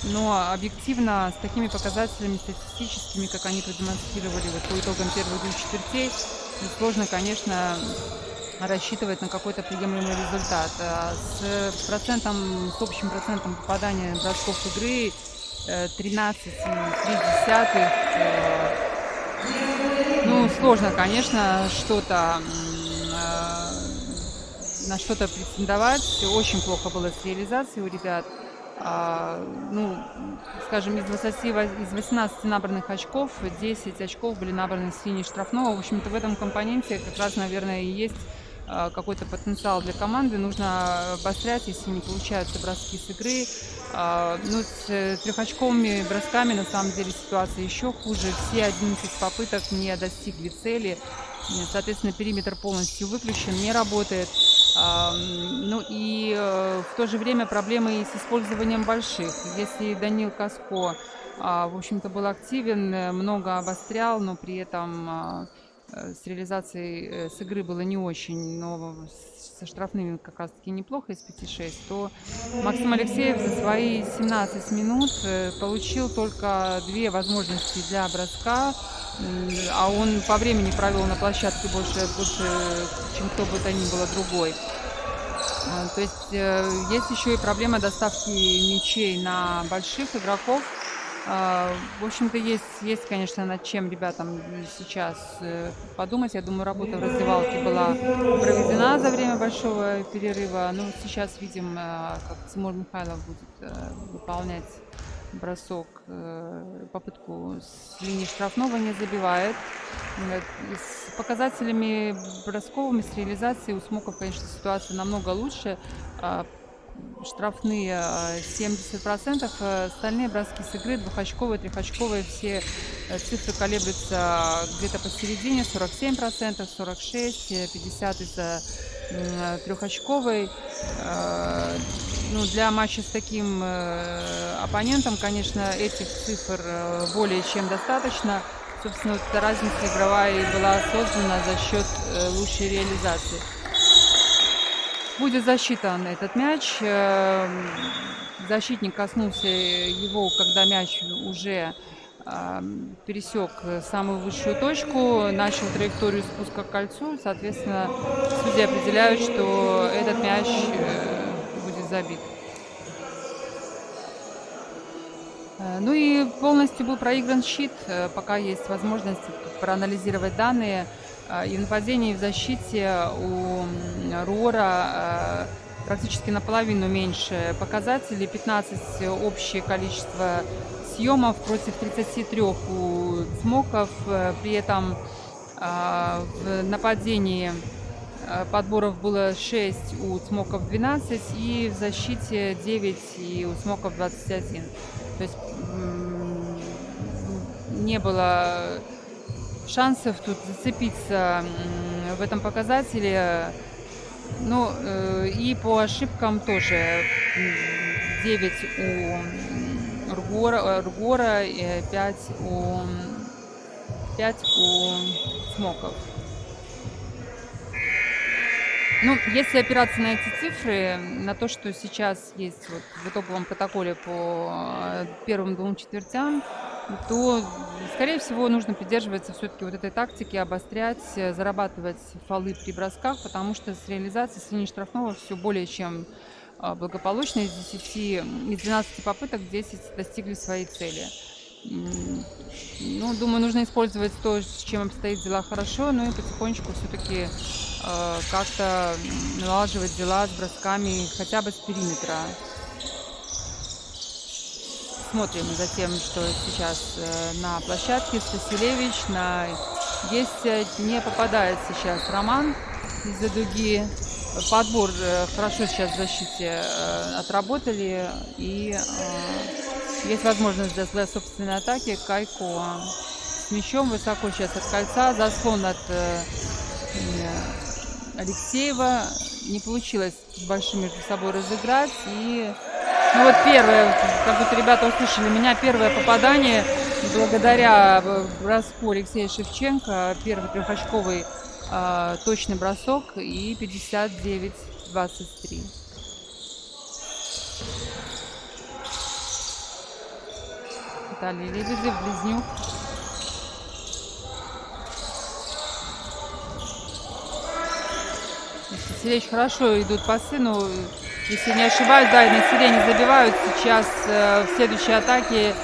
но объективно с такими показателями статистическими, как они продемонстрировали вот по итогам первых двух четвертей, сложно, конечно, рассчитывать на какой-то приемлемый результат. С общим процентом попадания бросков игры 13,3. Ну, сложно, конечно, на что-то претендовать. Очень плохо было с реализацией у ребят. Ну, скажем, из 18 набранных очков, 10 очков были набраны с линии штрафного. В общем-то, в этом компоненте как раз, наверное, и есть какой-то потенциал для команды. Нужно обострять, если не получаются броски с игры. Ну, с трехочковыми бросками, на самом деле, ситуация еще хуже. Все 11 попыток не достигли цели. Соответственно, периметр полностью выключен, не работает. Ну и в то же время проблемы и с использованием больших. Если Данил Каско, в общем-то, был активен, много обострял, но при этом с реализацией с игры было не очень, но со штрафными как раз-таки неплохо из 5-6, то Максим Алексеев за свои 17 минут получил только 2 возможности для броска, а он по времени провел на площадке больше, чем кто бы то ни было другой. То есть есть еще и проблема доставки мячей на больших игроков. В общем-то, есть, конечно, над чем ребятам сейчас подумать. Я думаю, работа в раздевалке была проведена за время большого перерыва. Ну, сейчас видим, как Тимур Михайлов будет выполнять бросок, попытку с линии штрафного не забивает. С показателями бросковыми, с реализацией у Смоков, конечно, ситуация намного лучше. Штрафные 70%, остальные броски с игры, двухочковые, трехочковые, все цифры колеблются где-то посередине, 47%, 46%, 50% из-за трехочковой. Ну, для матча с таким оппонентом, конечно, этих цифр более чем достаточно. Собственно, вот эта разница игровая и была создана за счет лучшей реализации. Будет засчитан этот мяч. Защитник коснулся его, когда мяч уже пересек самую высшую точку, начал траекторию спуска к кольцу. Соответственно, судьи определяют, что этот мяч будет забит. Ну и полностью был проигран щит. Пока есть возможность проанализировать данные. И в нападении, и в защите у Руора практически наполовину меньше показателей. 15 общее количество съемов против 33 у Смоков. При этом в нападении подборов было 6, у Смоков 12, и в защите 9, и у Смоков 21. То есть не было шансов тут зацепиться в этом показателе. Ну и по ошибкам тоже 9 у Руора, 5 у Смоков. Ну, если опираться на эти цифры, на то, что сейчас есть вот в итоговом протоколе по первым двум четвертям, то, скорее всего, нужно придерживаться все-таки вот этой тактики, обострять, зарабатывать фолы при бросках, потому что с реализацией с линии штрафного все более чем благополучно. Из 12 попыток 10 достигли своей цели. Ну, думаю, нужно использовать то, с чем обстоит дела хорошо, ну и потихонечку все-таки как-то налаживать дела с бросками хотя бы с периметра. Смотрим за тем, что сейчас на площадке. Стасилевич на 10 не попадает сейчас Роман из-за дуги. Подбор хорошо сейчас в защите отработали. И есть возможность для собственной атаки. Кайко с мячом высоко сейчас от кольца. Заслон от Алексеева. Не получилось большим между собой разыграть. И ну вот первое, как будто ребята услышали меня, первое попадание благодаря броску Алексея Шевченко. Первый трехочковый точный бросок и 59-23. Виталий Лебедев, Близнюк. Стасилевич хорошо идут пасы, но если не ошибаюсь, да, и на сирене забивают. Сейчас в следующей атаке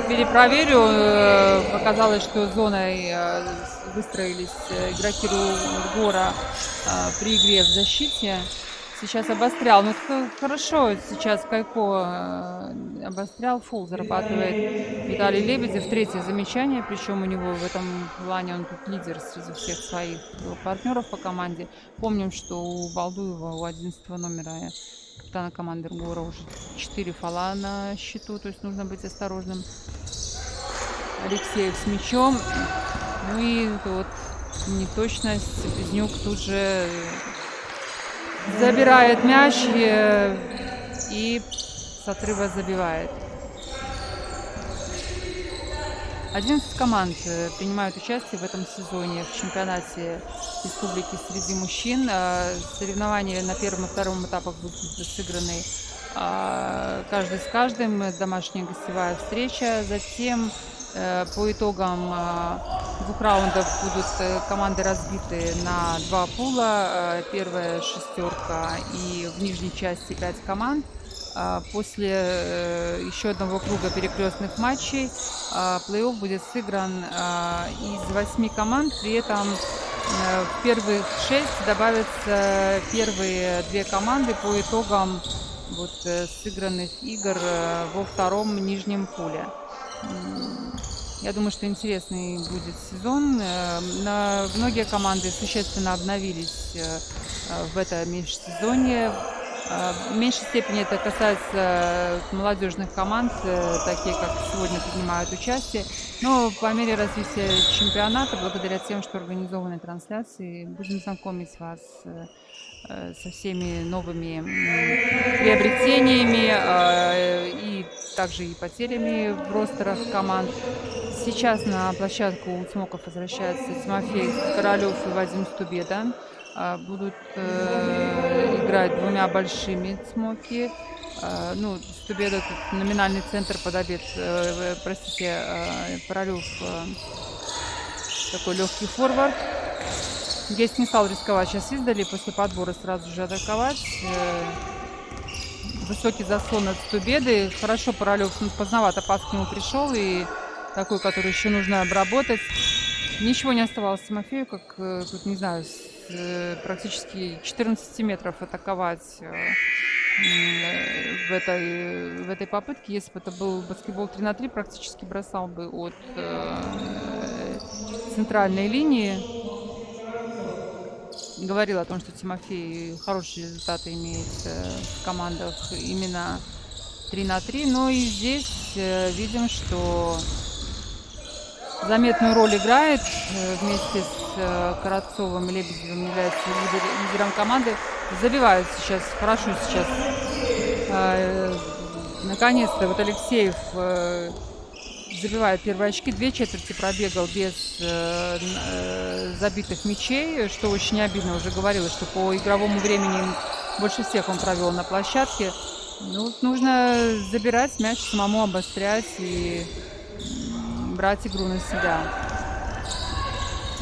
перепроверю. Показалось, что зоной выстроились игроки Гора при игре в защите. Сейчас обострял. Ну, хорошо сейчас Кайко обострял. Фол зарабатывает Виталий Лебедев. Третье замечание. Причем у него в этом плане он тут лидер среди всех своих партнеров по команде. Помним, что у Балдуева, у 11 номера капитана команды Гора, уже 4 фола на счету. То есть нужно быть осторожным. Алексеев с мячом. Ну и вот неточность. Близнюк тут же забирает мяч и с отрыва забивает. 11 команд принимают участие в этом сезоне в чемпионате республики среди мужчин. Соревнования на первом и втором этапах будут сыграны каждый с каждым. Домашняя гостевая встреча. Затем по итогам 2 раундов будут команды разбиты на 2 пула. Первая шестерка и в нижней части 5 команд. После еще одного круга перекрестных матчей плей-офф будет сыгран из 8 команд. При этом в первых 6 добавятся первые 2 команды по итогам вот сыгранных игр во втором нижнем пуле. Я думаю, что интересный будет сезон. Многие команды существенно обновились в этом межсезонье. В меньшей степени это касается молодежных команд, такие как сегодня принимают участие. Но по мере развития чемпионата, благодаря тем, что организованы трансляции, будем знакомить вас со всеми новыми приобретениями и также и потерями в ростерах команд. Сейчас на площадку у Цмоков возвращаются Тимофей Королев и Вадим Стубеда. Будут играть 2 большими Цмоки. Ну, Стубеда тут номинальный центр под обед. Простите, Королев такой легкий форвард. Гест не стал рисковать сейчас издали, после подбора сразу же атаковать. Высокий заслон от Стубеды. Хорошо Королев поздновато пас к нему пришел, и такой, который еще нужно обработать. Ничего не оставалось Тимофею, как тут, не знаю, практически 14 метров атаковать в этой попытке. Если бы это был баскетбол 3 на 3, практически бросал бы от центральной линии. Говорил о том, что Тимофей хорошие результаты имеет в командах именно 3 на 3. Но и здесь видим, что заметную роль играет вместе с Каратцовым и Лебедевым, является лидером команды. Забивают сейчас, хорошо сейчас. Наконец-то вот Алексеев забивает первые очки. 2 четверти пробегал без забитых мячей, что очень обидно. Уже говорила, что по игровому времени больше всех он провел на площадке. Ну, нужно забирать мяч, самому обострять и брать игру на себя.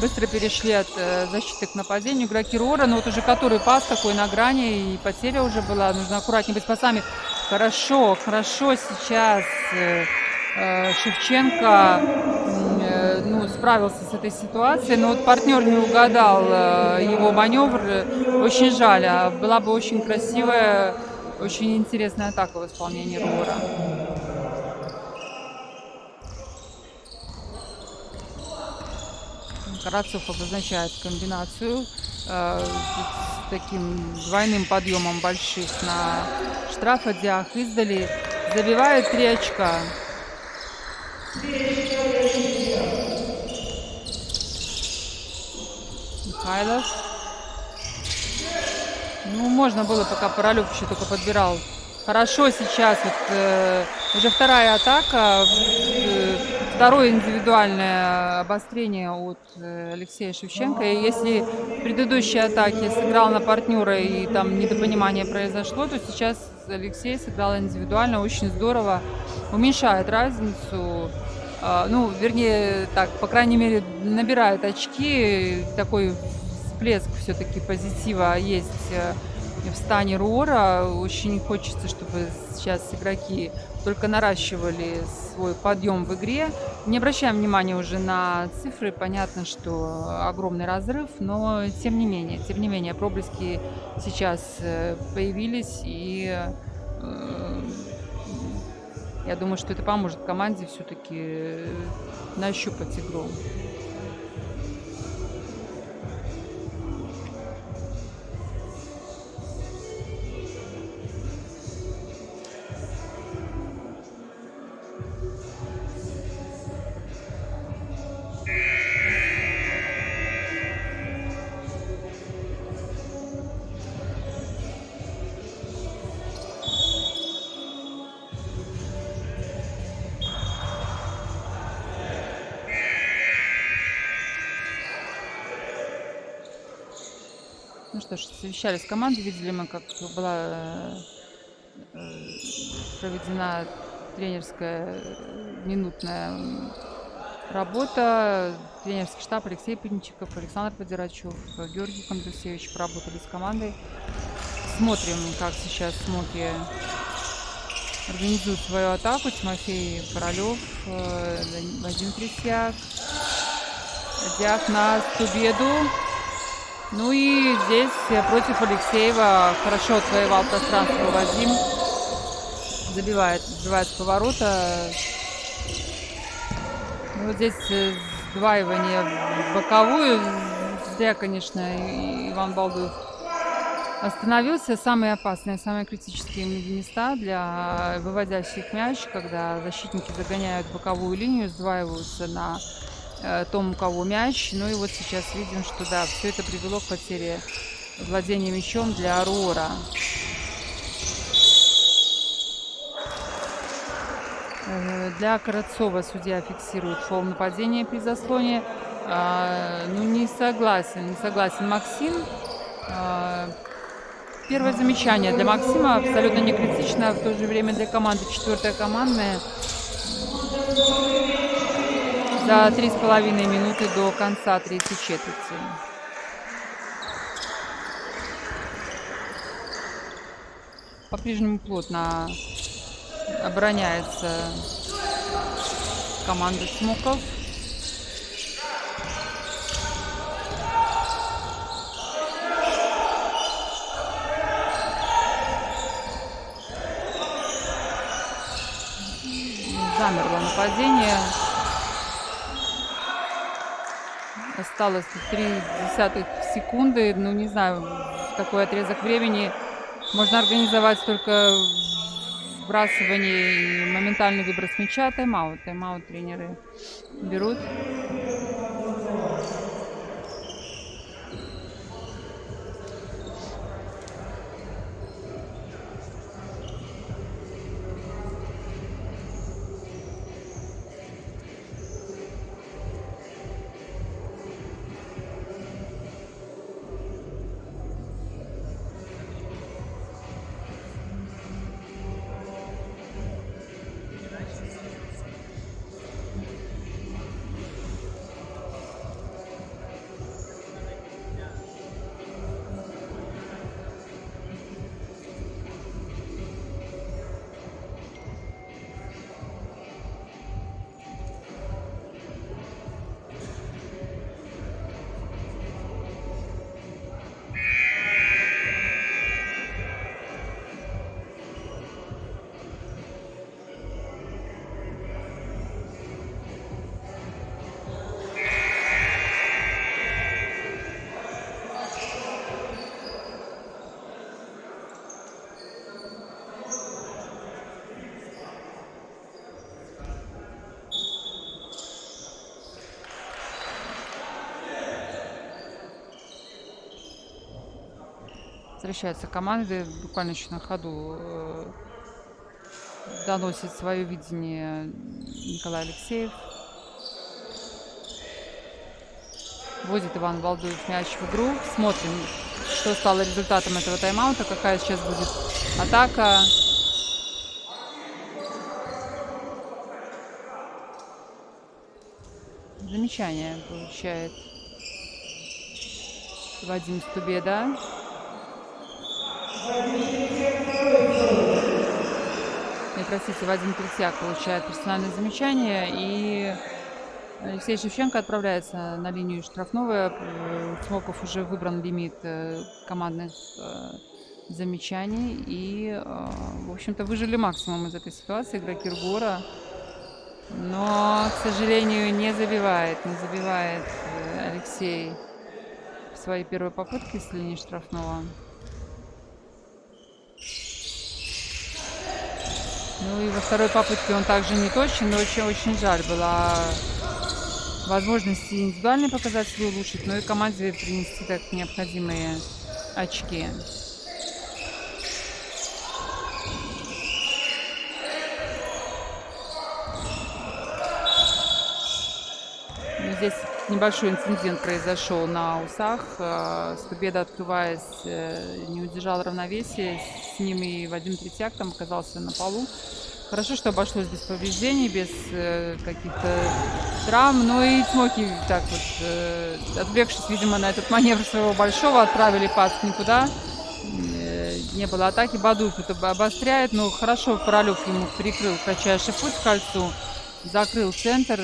Быстро перешли от защиты к нападению игроки Руора, но вот уже который пас такой на грани, и потеря уже была, нужно аккуратнее быть с пасами. Хорошо, хорошо сейчас Шевченко ну, справился с этой ситуацией, но вот партнер не угадал его маневр, очень жаль, была бы очень красивая, очень интересная атака в исполнении Руора. Карацов обозначает комбинацию с таким двойным подъемом больших на штрафодях. Издали забивает 3 очка. Михайлов. Ну, можно было, пока Паралюк еще только подбирал. Хорошо сейчас. Вот, уже вторая атака. Второе индивидуальное обострение от Алексея Шевченко. И если в предыдущей атаке сыграл на партнера и там недопонимание произошло, то сейчас Алексей сыграл индивидуально, очень здорово. Уменьшает разницу. Ну, вернее, так, по крайней мере, набирает очки. Такой всплеск все-таки позитива есть в стане Руора. Очень хочется, чтобы сейчас игроки только наращивали свой подъем в игре. Не обращаем внимания уже на цифры. Понятно, что огромный разрыв, но тем не менее, проблески сейчас появились, и я думаю, что это поможет команде все-таки нащупать игру. Ну что ж, совещались команды, видели мы, как была проведена тренерская минутная работа. Тренерский штаб Алексей Пинчиков, Александр Подирачев, Георгий Кондрусевич поработали с командой. Смотрим, как сейчас Смоки организуют свою атаку. Тимофей Королев, Вадим Тресяк, Диак на Стубеду. Ну и здесь против Алексеева хорошо отвоевал пространство Вадим. Забивает с поворота. Ну, вот здесь сдваивание в боковую. Зря, конечно, Иван Балдуев остановился. Самые опасные, самые критические места для выводящих мяч, когда защитники загоняют боковую линию, сдваиваются на том, у кого мяч. Ну и вот сейчас видим, что да, все это привело к потере владения мячом для Руора. Для Карацова судья фиксирует фол нападения при заслоне. Ну, не согласен Максим. Первое замечание для Максима абсолютно не критично, в то же время для команды четвертая командная. За 3,5 минуты до конца третьей четверти. По-прежнему плотно обороняется команда Смоков. Замерло нападение. Осталось 0,3 секунды. Ну, не знаю, такой отрезок времени можно организовать только вбрасывание и моментальный выброс мяча. Тайм-аут. Тайм-аут тренеры берут. Возвращаются команды, буквально еще на ходу доносит свое видение Николай Алексеев. Вводит Иван Балдуев мяч в игру. Смотрим, что стало результатом этого тайм-аута, какая сейчас будет атака. Замечание получает Вадим Стубеда. Простите, Вадим Третьяк получает персональное замечание, и Алексей Шевченко отправляется на линию штрафного. Смоков уже выбран лимит командных замечаний, и, в общем-то, выжили максимум из этой ситуации игроки РГОРа, но, к сожалению, не забивает Алексей в своей первой попытке с линии штрафного. Ну и во второй попытке он также не точен, но очень жаль. Была возможность индивидуальные показатели улучшить, но и команде принести так необходимые очки. Здесь небольшой инцидент произошел на усах. Стубеда, открываясь, не удержал равновесие. С ним и Вадим Третьяк там оказался на полу. Хорошо, что обошлось без повреждений, без каких-то травм. Ну и Смоки, так вот, отвлекшись, видимо, на этот маневр своего большого, отправили пас никуда. Не было атаки. Бадуев это обостряет, но хорошо Королев ему перекрыл кратчайший путь к кольцу. Закрыл центр.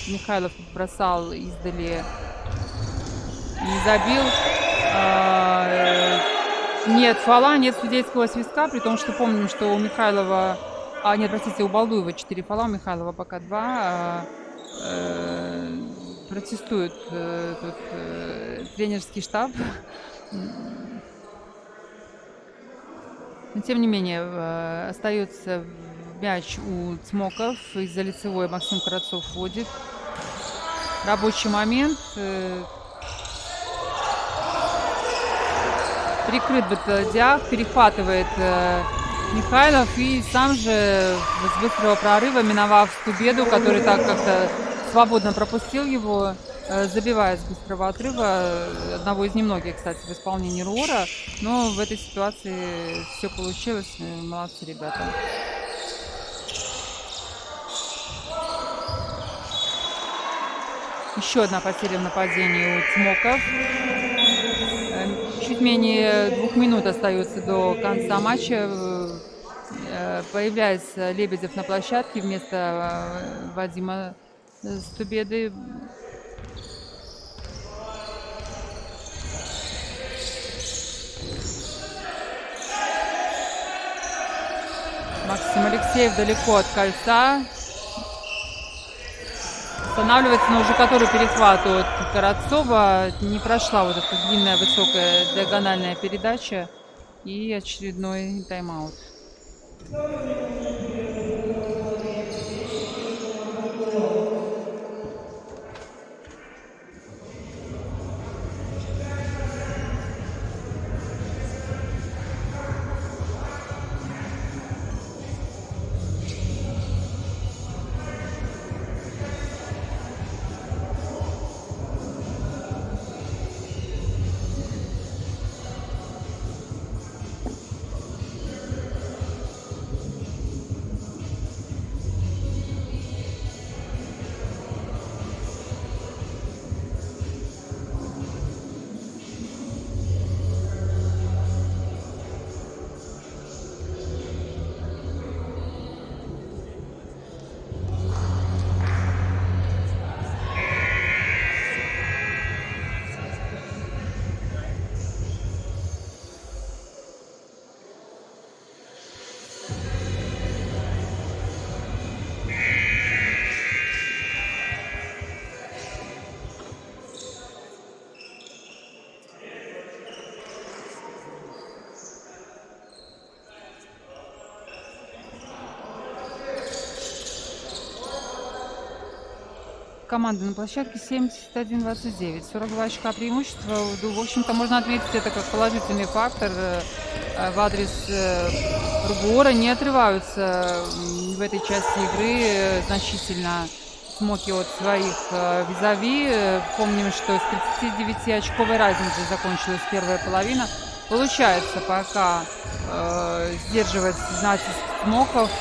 Михайлов бросал издали, не забил. Нет фола, нет судейского свистка, при том, что помним, что у Михайлова... нет, простите, у Балдуева 4 фола, у Михайлова пока 2. Протестует тут тренерский штаб. Но, тем не менее, остается мяч у Цмоков. Из-за лицевой Максим Карацов вводит. Рабочий момент. Прикрыт Баталдиах, перехватывает Михайлов и сам же с быстрого прорыва, миновав Стубеду, который так как-то свободно пропустил его, забивает с быстрого отрыва. Одного из немногих, кстати, в исполнении РГОРа. Но в этой ситуации все получилось. Молодцы ребята. Еще одна потеря в нападении у Цмоков. Чуть менее 2 минут остается до конца матча. Появляется Лебедев на площадке вместо Вадима Стубеды. Максим Алексеев далеко от кольца. Останавливается, но уже который перехват от Карацова. Не прошла вот эта длинная высокая диагональная передача. И очередной тайм-аут. команды на площадке 71-29. 42 очка преимущества. В общем-то, можно отметить это как положительный фактор в адрес Ргора. Не отрываются в этой части игры значительно Смоки от своих визави. Помним, что с 39-очковой разницей закончилась первая половина. Получается пока сдерживать натиск Смоков.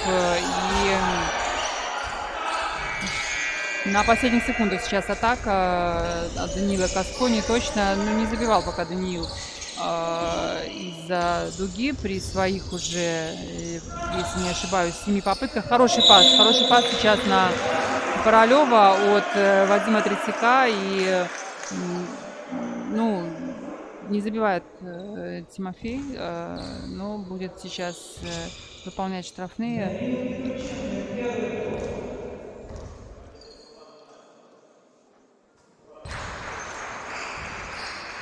И на последних секундах сейчас атака от Даниила Каскони. Точно, не забивал пока Даниил из-за дуги при своих уже, если не ошибаюсь, 7 попытках. Хороший пас сейчас на Королева от Вадима Третьяка. И не забивает Тимофей, но будет сейчас выполнять штрафные.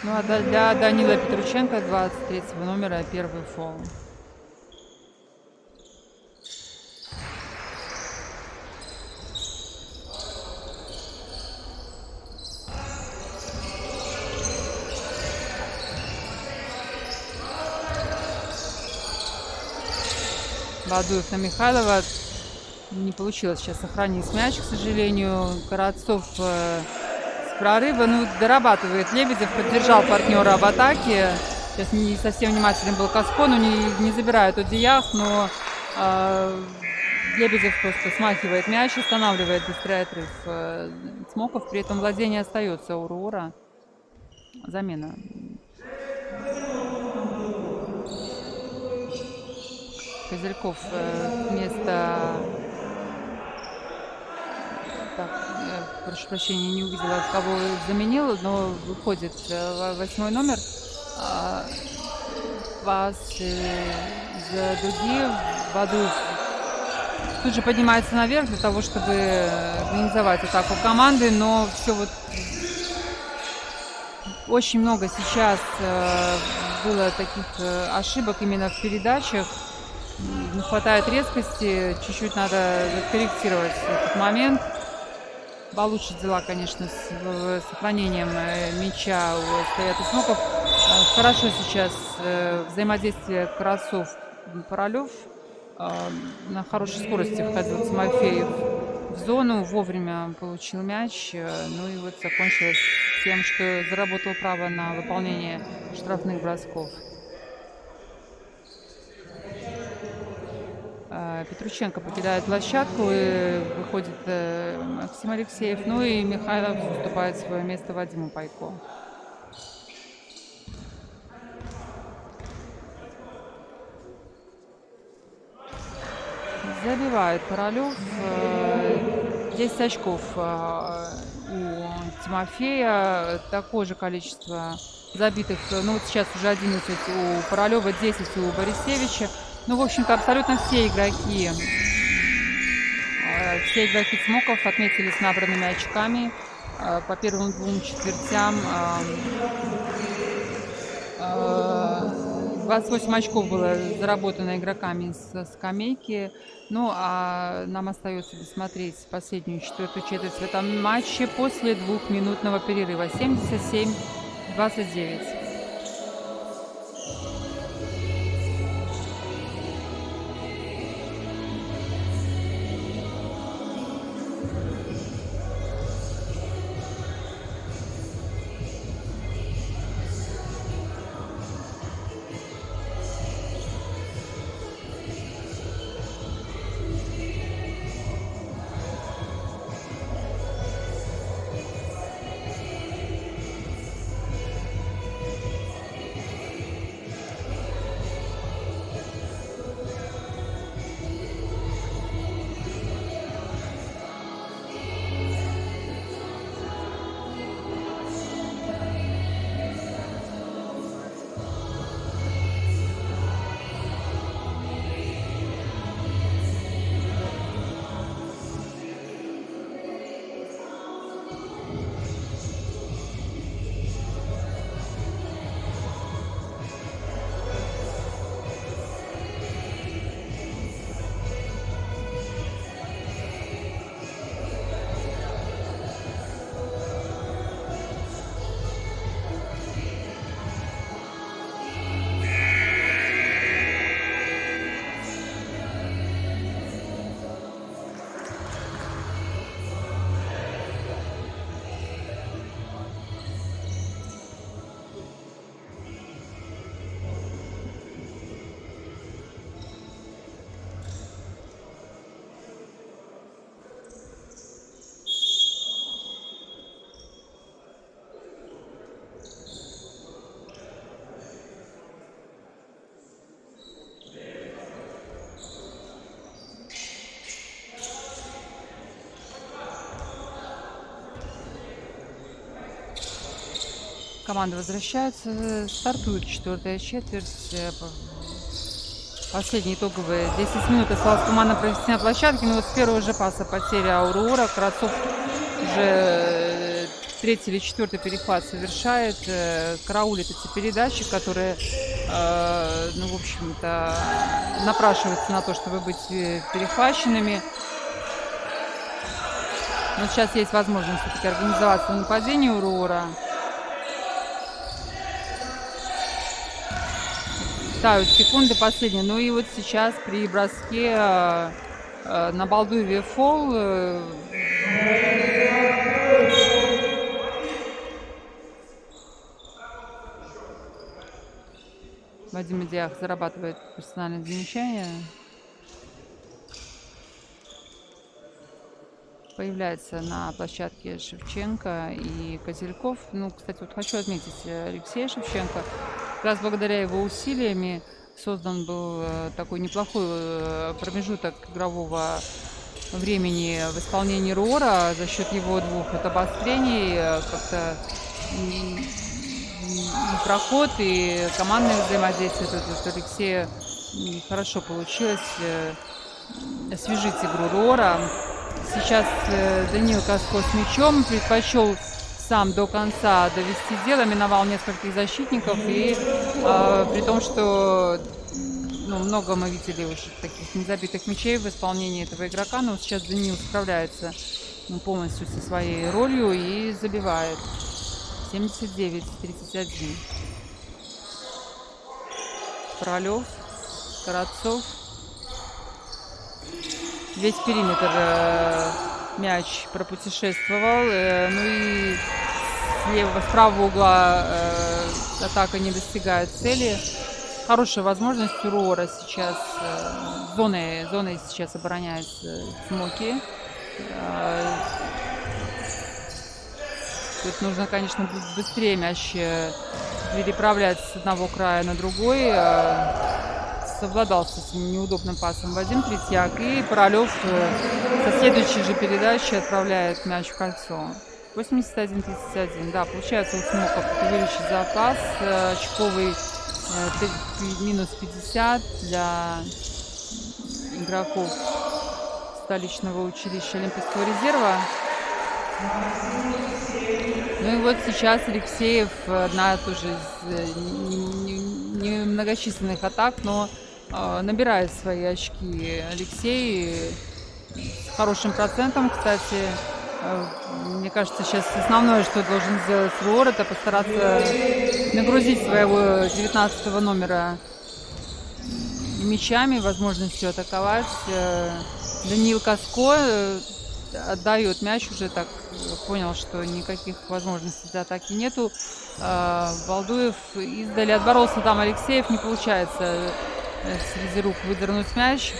Ну а для Данила Петрученко, 23 номера, первый фол. Бадуев на Михайлова. Не получилось сейчас сохранить мяч, к сожалению. Городцов с прорыва. Дорабатывает Лебедев, поддержал партнера в атаке. Сейчас не совсем внимательный был Каскон, не забирает Одиях, но Лебедев просто смахивает мяч, останавливает быстрый отрыв Смоков. При этом владение остается у Руора. Замена. Козырьков вместо... прошу прощения, не увидела, кого заменил, но выходит 8 номер. Пас из дуги. Бадуев тут же поднимается наверх для того, чтобы организовать атаку команды, но все очень много сейчас было таких ошибок именно в передачах. Не хватает резкости, чуть-чуть надо корректировать этот момент. Получше дела, конечно, с сохранением мяча стоят у Смоков. Хорошо сейчас взаимодействие Карасов-Королев. На хорошей скорости входил Тимофеев в зону, вовремя получил мяч. Ну и закончилось тем, что заработал право на выполнение штрафных бросков. Петрученко покидает площадку, и выходит Максим Алексеев. Ну и Михайлов уступает свое место Вадиму Пайко. Забивает Королев. 10 очков у Тимофея. Такое же количество забитых. Сейчас уже 11 у Королева, 10 у Борисевича. В общем-то, абсолютно все игроки Смоков отметились набранными очками по первым двум четвертям. 28 очков было заработано игроками со скамейки. А нам остается досмотреть последнюю четвертую четверть в этом матче после двухминутного перерыва. 77-29. Команда возвращается, стартует четвертая четверть. Последние итоговые 10 минут осталось команда провести на площадке. Но вот с первого же паса потеря Аурора. Карацов уже третий или четвертый перехват совершает. Караулит эти передачи, которые, ну, в общем-то, напрашиваются на то, чтобы быть перехваченными. Но сейчас есть возможность все-таки организоваться в нападении у Аурора. Тают секунды последние. Ну и вот сейчас при броске на Балдуеве фол. Вадим Медиах зарабатывает персональное замечание. Появляется на площадке Шевченко и Козельков. Ну, кстати, вот хочу отметить Алексея Шевченко. Как раз благодаря его усилиями создан был такой неплохой промежуток игрового времени в исполнении Рора за счет его двух обострений. Как-то и проход, и командное взаимодействие. Тут вот Алексея хорошо получилось освежить игру Рора. Сейчас Даниил Каско с мячом предпочел сам до конца довести дело, миновал нескольких защитников, и при том, что много мы видели уже таких незабитых мячей в исполнении этого игрока, но сейчас Даниил справляется полностью со своей ролью и забивает. 79-31. Королев, Карацов. Весь периметр мяч пропутешествовал. Ну и с правого угла атака не достигает цели. Хорошая возможность у Рора сейчас. Зоной сейчас обороняется Смоки. Тут нужно, конечно, быстрее мяч переправлять с одного края на другой. Совладал с этим неудобным пасом Вадим Третьяк. И Королев со следующей же передачи отправляет мяч в кольцо. 81-31. Да, получается у Смоков увеличить запас. Очковый минус 50 для игроков столичного училища Олимпийского резерва. Ну и вот сейчас Алексеев, одна тоже из немногочисленных атак, но набирает свои очки Алексей с хорошим процентом, кстати. Мне кажется, сейчас основное, что должен сделать Рор, это постараться нагрузить своего 19-го номера мячами, возможностью атаковать. Даниил Каско отдает мяч, уже так понял, что никаких возможностей для атаки нету. Балдуев издали отборолся, там Алексеев, не получается среди рук выдернуть мяч.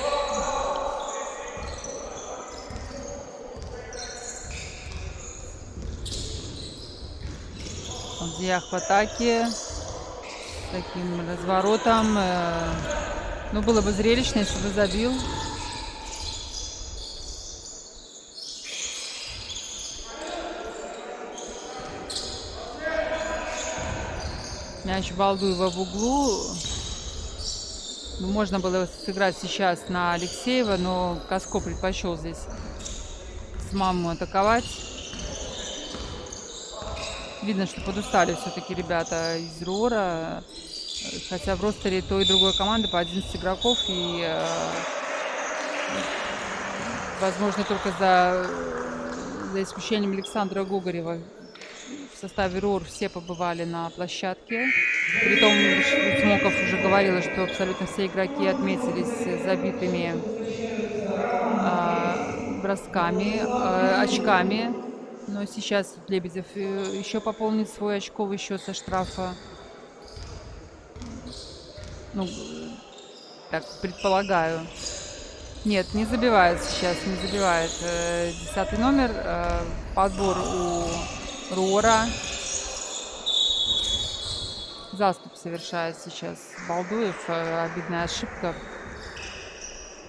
Диах в атаке с таким разворотом. Ну, было бы зрелищно, если бы забил. Мяч Балдуева в углу. Ну, можно было сыграть сейчас на Алексеева, но Каско предпочел здесь с маму атаковать. Видно, что подустали все-таки ребята из Рора. Хотя в ростере той и другой команды по 11 игроков. И, возможно, только за исключением Александра Гогарева в составе Рор все побывали на площадке. Притом Смоков уже говорила, что абсолютно все игроки отметились забитыми бросками, очками. Но сейчас Лебедев еще пополнит свой очковый счет со штрафа. Ну, так предполагаю. Нет, не забивает сейчас, не забивает. 10-й номер. Подбор у Рора. Заступ совершает сейчас Балдуев. Обидная ошибка.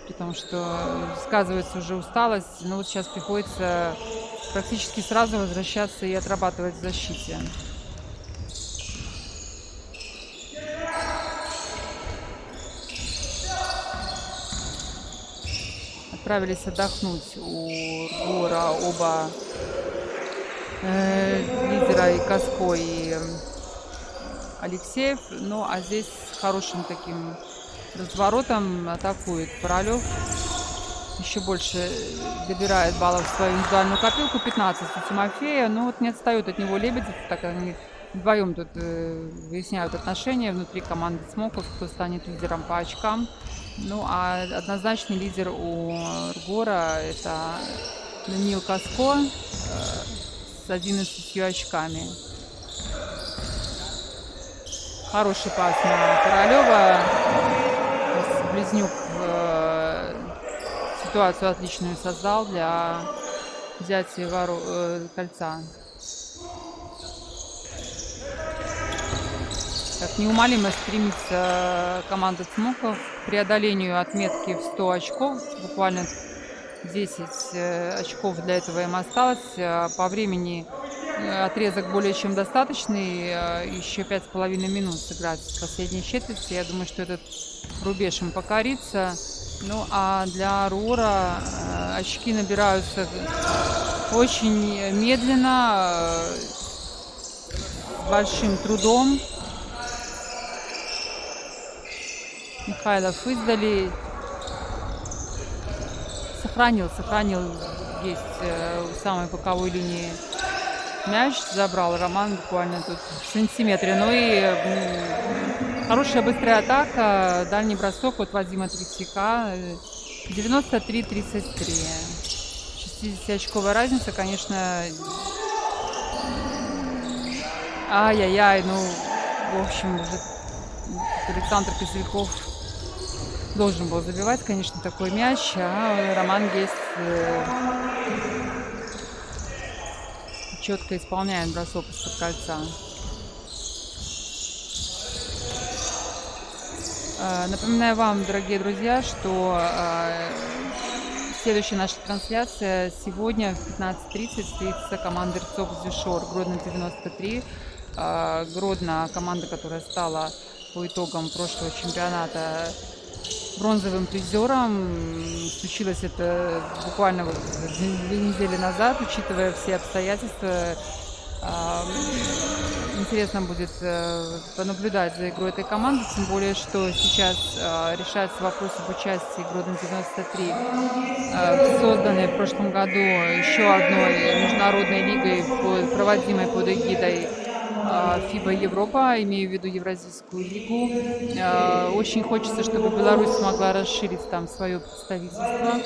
При том, что сказывается уже усталость. Но вот сейчас приходится практически сразу возвращаться и отрабатывать в защите. отправились отдохнуть. У Гора оба лидера, и Каско, и Алексеев. Ну, а здесь с хорошим таким разворотом атакует Королев. Еще больше добирает баллов в свою индивидуальную копилку. 15 у Тимофея. Но вот не отстает от него Лебедев, так как они вдвоем тут выясняют отношения внутри команды Смоков, кто станет лидером по очкам. Ну, а однозначный лидер у Ргора — это Даниил Каско с 11 очками. Хороший пас на Королева. Близнюк ситуацию отличную создал для взятия кольца. Так, неумолимо стремится команда Цмоков к преодолению отметки в 100 очков. Буквально 10 очков для этого им осталось. По времени отрезок более чем достаточный. Еще 5,5 минут сыграть в последней четверти. Я думаю, что этот рубеж им покорится. Ну, а для Руора очки набираются очень медленно, с большим трудом. Михайлов издали. Сохранил есть у самой боковой линии мяч. Забрал Роман буквально тут в сантиметре. Ну и хорошая быстрая атака. Дальний бросок от Вадима Трексяка. 93-33. 60-очковая разница, конечно. Ай-яй-яй. Ну, в общем, уже Александр Козырьков должен был забивать, конечно, такой мяч, а Роман Гест четко исполняет бросок из-под кольца. Напоминаю вам, дорогие друзья, что следующая наша трансляция сегодня в 15:30 встретится команда Рцов-Зюшор, Гродно 93. Гродно — команда, которая стала по итогам прошлого чемпионата бронзовым призером. Случилось это буквально вот 2 недели назад, учитывая все обстоятельства. Интересно будет понаблюдать за игрой этой команды, тем более, что сейчас решается вопрос об участии Гродно 93 в созданной в прошлом году еще одной международной лигой, проводимой под эгидой ФИБА Европа, имею в виду Евразийскую лигу. Очень хочется, чтобы Беларусь смогла расширить там свое представительство.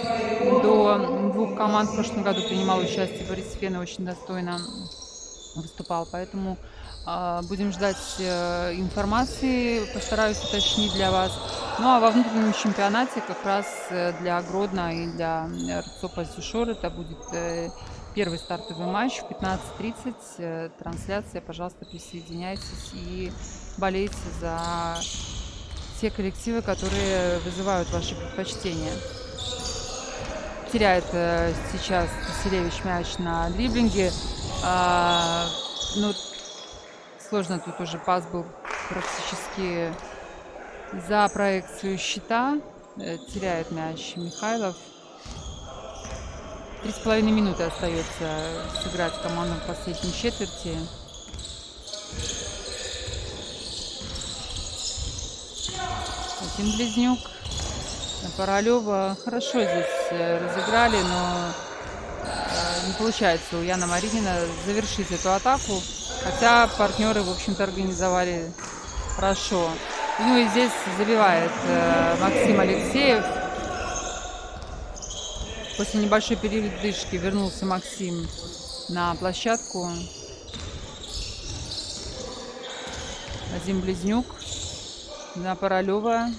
До 2 команд в прошлом году принимал участие Борис Фен и очень достойно выступал. Поэтому будем ждать информации, постараюсь уточнить для вас. Ну а во внутреннем чемпионате как раз для Гродно и для Рцов-Зюшор это будет первый стартовый матч в 15:30. Трансляция, пожалуйста, присоединяйтесь и болейте за те коллективы, которые вызывают ваши предпочтения. Теряет сейчас Киселевич мяч на дриблинге. Ну, сложно, тут уже пас был практически за проекцию щита. Теряет мяч Михайлов. 3,5 минуты остается сыграть команду в последней четверти. Один близнюк. Королева хорошо здесь разыграли, но не получается у Яна Маринина завершить эту атаку. Хотя партнеры, в общем-то, организовали хорошо. Ну и здесь забивает Максим Алексеев. После небольшой передышки вернулся Максим на площадку. Один близнюк на Королева.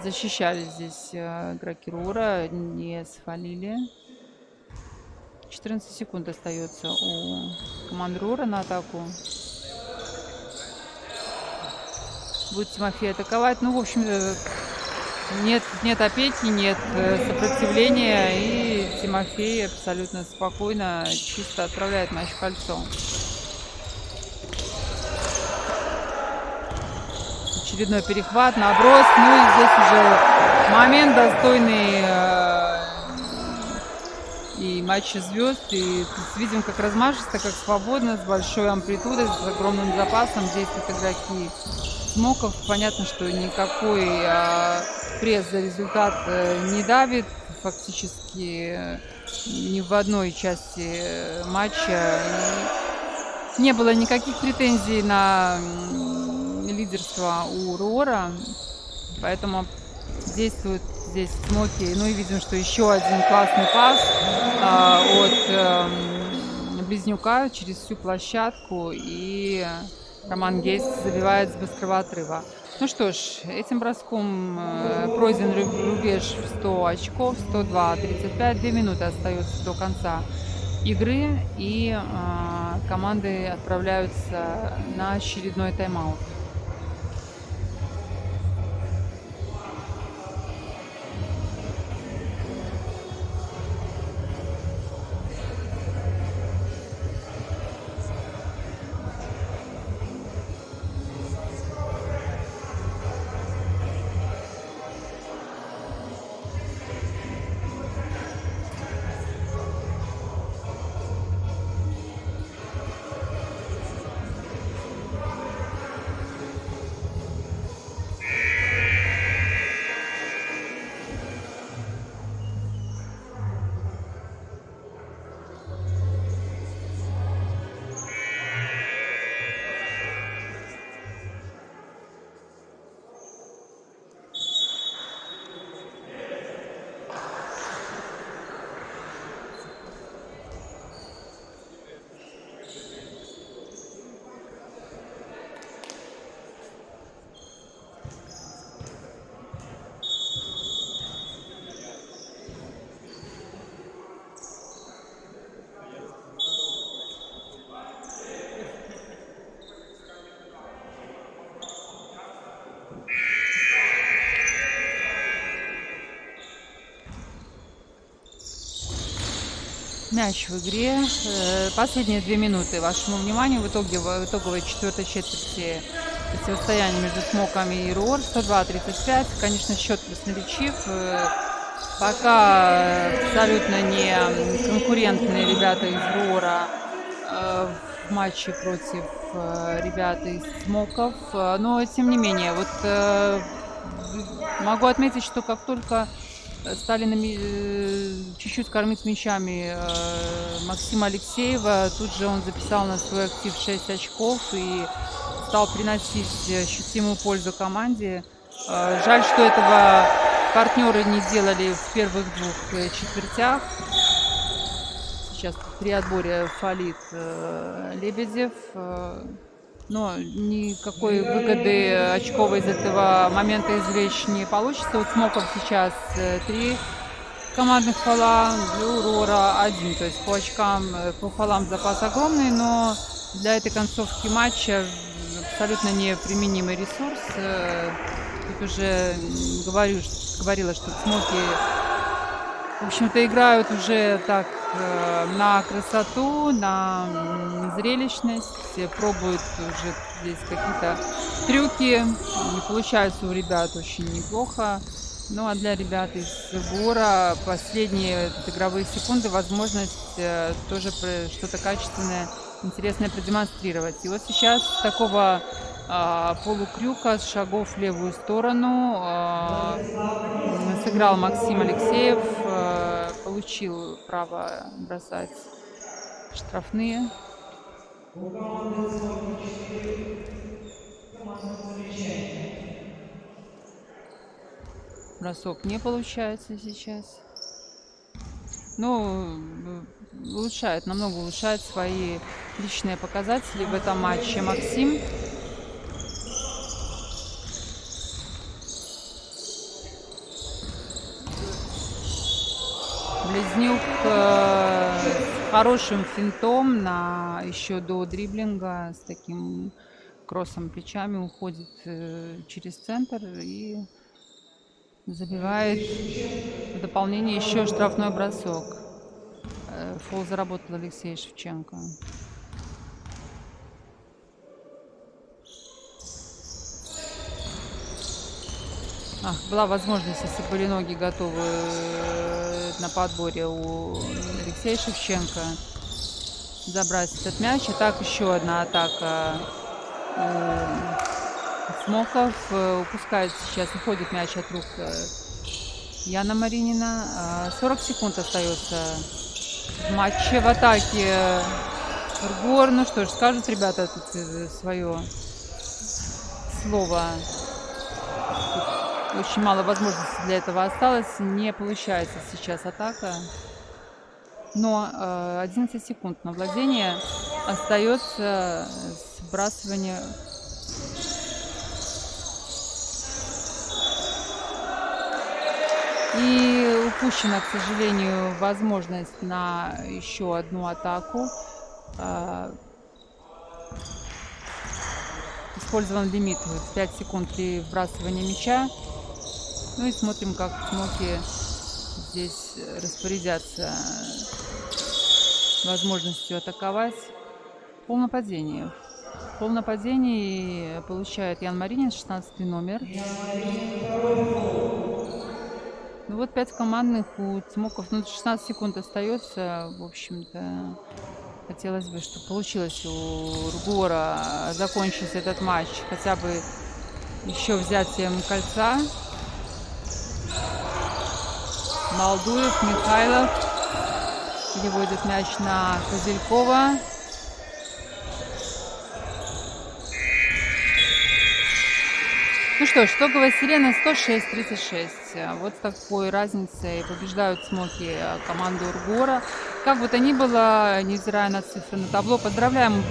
Защищали здесь игроки Руора, не свалили. 14 секунд остается у команды Руора на атаку. Будет Тимофей атаковать. Ну, в общем, нет опеки, нет сопротивления. И Тимофей абсолютно спокойно, чисто отправляет мяч в кольцо. очередной перехват, наброс. Ну и здесь уже момент достойный и матча звезд. И видим, как размашисто, как свободно, с большой амплитудой, с огромным запасом действуют игроки Смоков. Понятно, что никакой пресс за результат не давит. Фактически ни в одной части матча. И не было никаких претензий на лидерство у Руора. Поэтому действуют здесь Смоки. Ну и видим, что еще один классный пас от Близнюка через всю площадку. И Роман Гейс забивает с быстрого отрыва. Ну что ж, этим броском пройден рубеж в 100 очков, 102-35. 2 минуты остается до конца игры. И команды отправляются на очередной тайм-аут. Мяч в игре. Последние 2 минуты вашему вниманию. В итоговой четвертой четверти противостояние между Смоками и Руор. 102-35. Конечно, счет красноречив. Пока абсолютно не конкурентные ребята из Руора в матче против ребят из Смоков. Но, тем не менее, вот могу отметить, что как только стали чуть-чуть кормить мячами Максима Алексеева, тут же он записал на свой актив 6 очков и стал приносить ощутимую пользу команде. Жаль, что этого партнеры не делали в первых 2 четвертях. Сейчас при отборе фалит Лебедев. Но никакой выгоды очковой из этого момента извлечь не получится. У Смоков сейчас 3 командных фола, у Руора 1. То есть по очкам, по фолам запас огромный, но для этой концовки матча абсолютно неприменимый ресурс. Тут уже говорила, что Смоки, в общем-то, играют уже так на красоту, на зрелищность, пробуют уже здесь какие-то трюки, не получается у ребят очень неплохо. Ну а для ребят из Гора последние игровые секунды возможность тоже что-то качественное, интересное продемонстрировать. И вот сейчас с такого полукрюка, с шагов в левую сторону сыграл Максим Алексеев, получил право бросать штрафные. Бросок не получается сейчас. Но намного улучшает свои личные показатели в этом матче Максим. Близнюк с хорошим финтом еще до дриблинга, с таким кроссом плечами уходит через центр и забивает в дополнение еще штрафной бросок. Фол заработал Алексей Шевченко. Ах, была возможность, если были ноги готовы на подборе у Алексея Шевченко забрать этот мяч. И так еще одна атака у Смоков. Упускает сейчас, уходит мяч от рук Яна Маринина. 40 секунд остается в матче. В атаке Ргор. Ну что ж, скажут ребята тут свое слово. Тут очень мало возможностей для этого осталось. Не получается сейчас атака. Но 11 секунд на владение. Остается сбрасывание. И упущена, к сожалению, возможность на еще одну атаку. Использован лимит 5 секунд при вбрасывании мяча. Ну и смотрим, как Смоки здесь распорядятся возможностью атаковать. Пол нападения. Пол нападения получает Ян Маринин, 16 номер. Ну вот 5 командных у Цмоков. Ну 16 секунд остается. В общем-то, хотелось бы, чтобы получилось у Ргора закончить этот матч. Хотя бы еще взятием кольца. Молдуев, Михайлов переводит мяч на Козелькова. Ну что ж, итоговая сирена 106-36. Вот с такой разницей побеждают Смоки команду Ргора. Как бы то ни было, невзирая на цифры на табло, поздравляем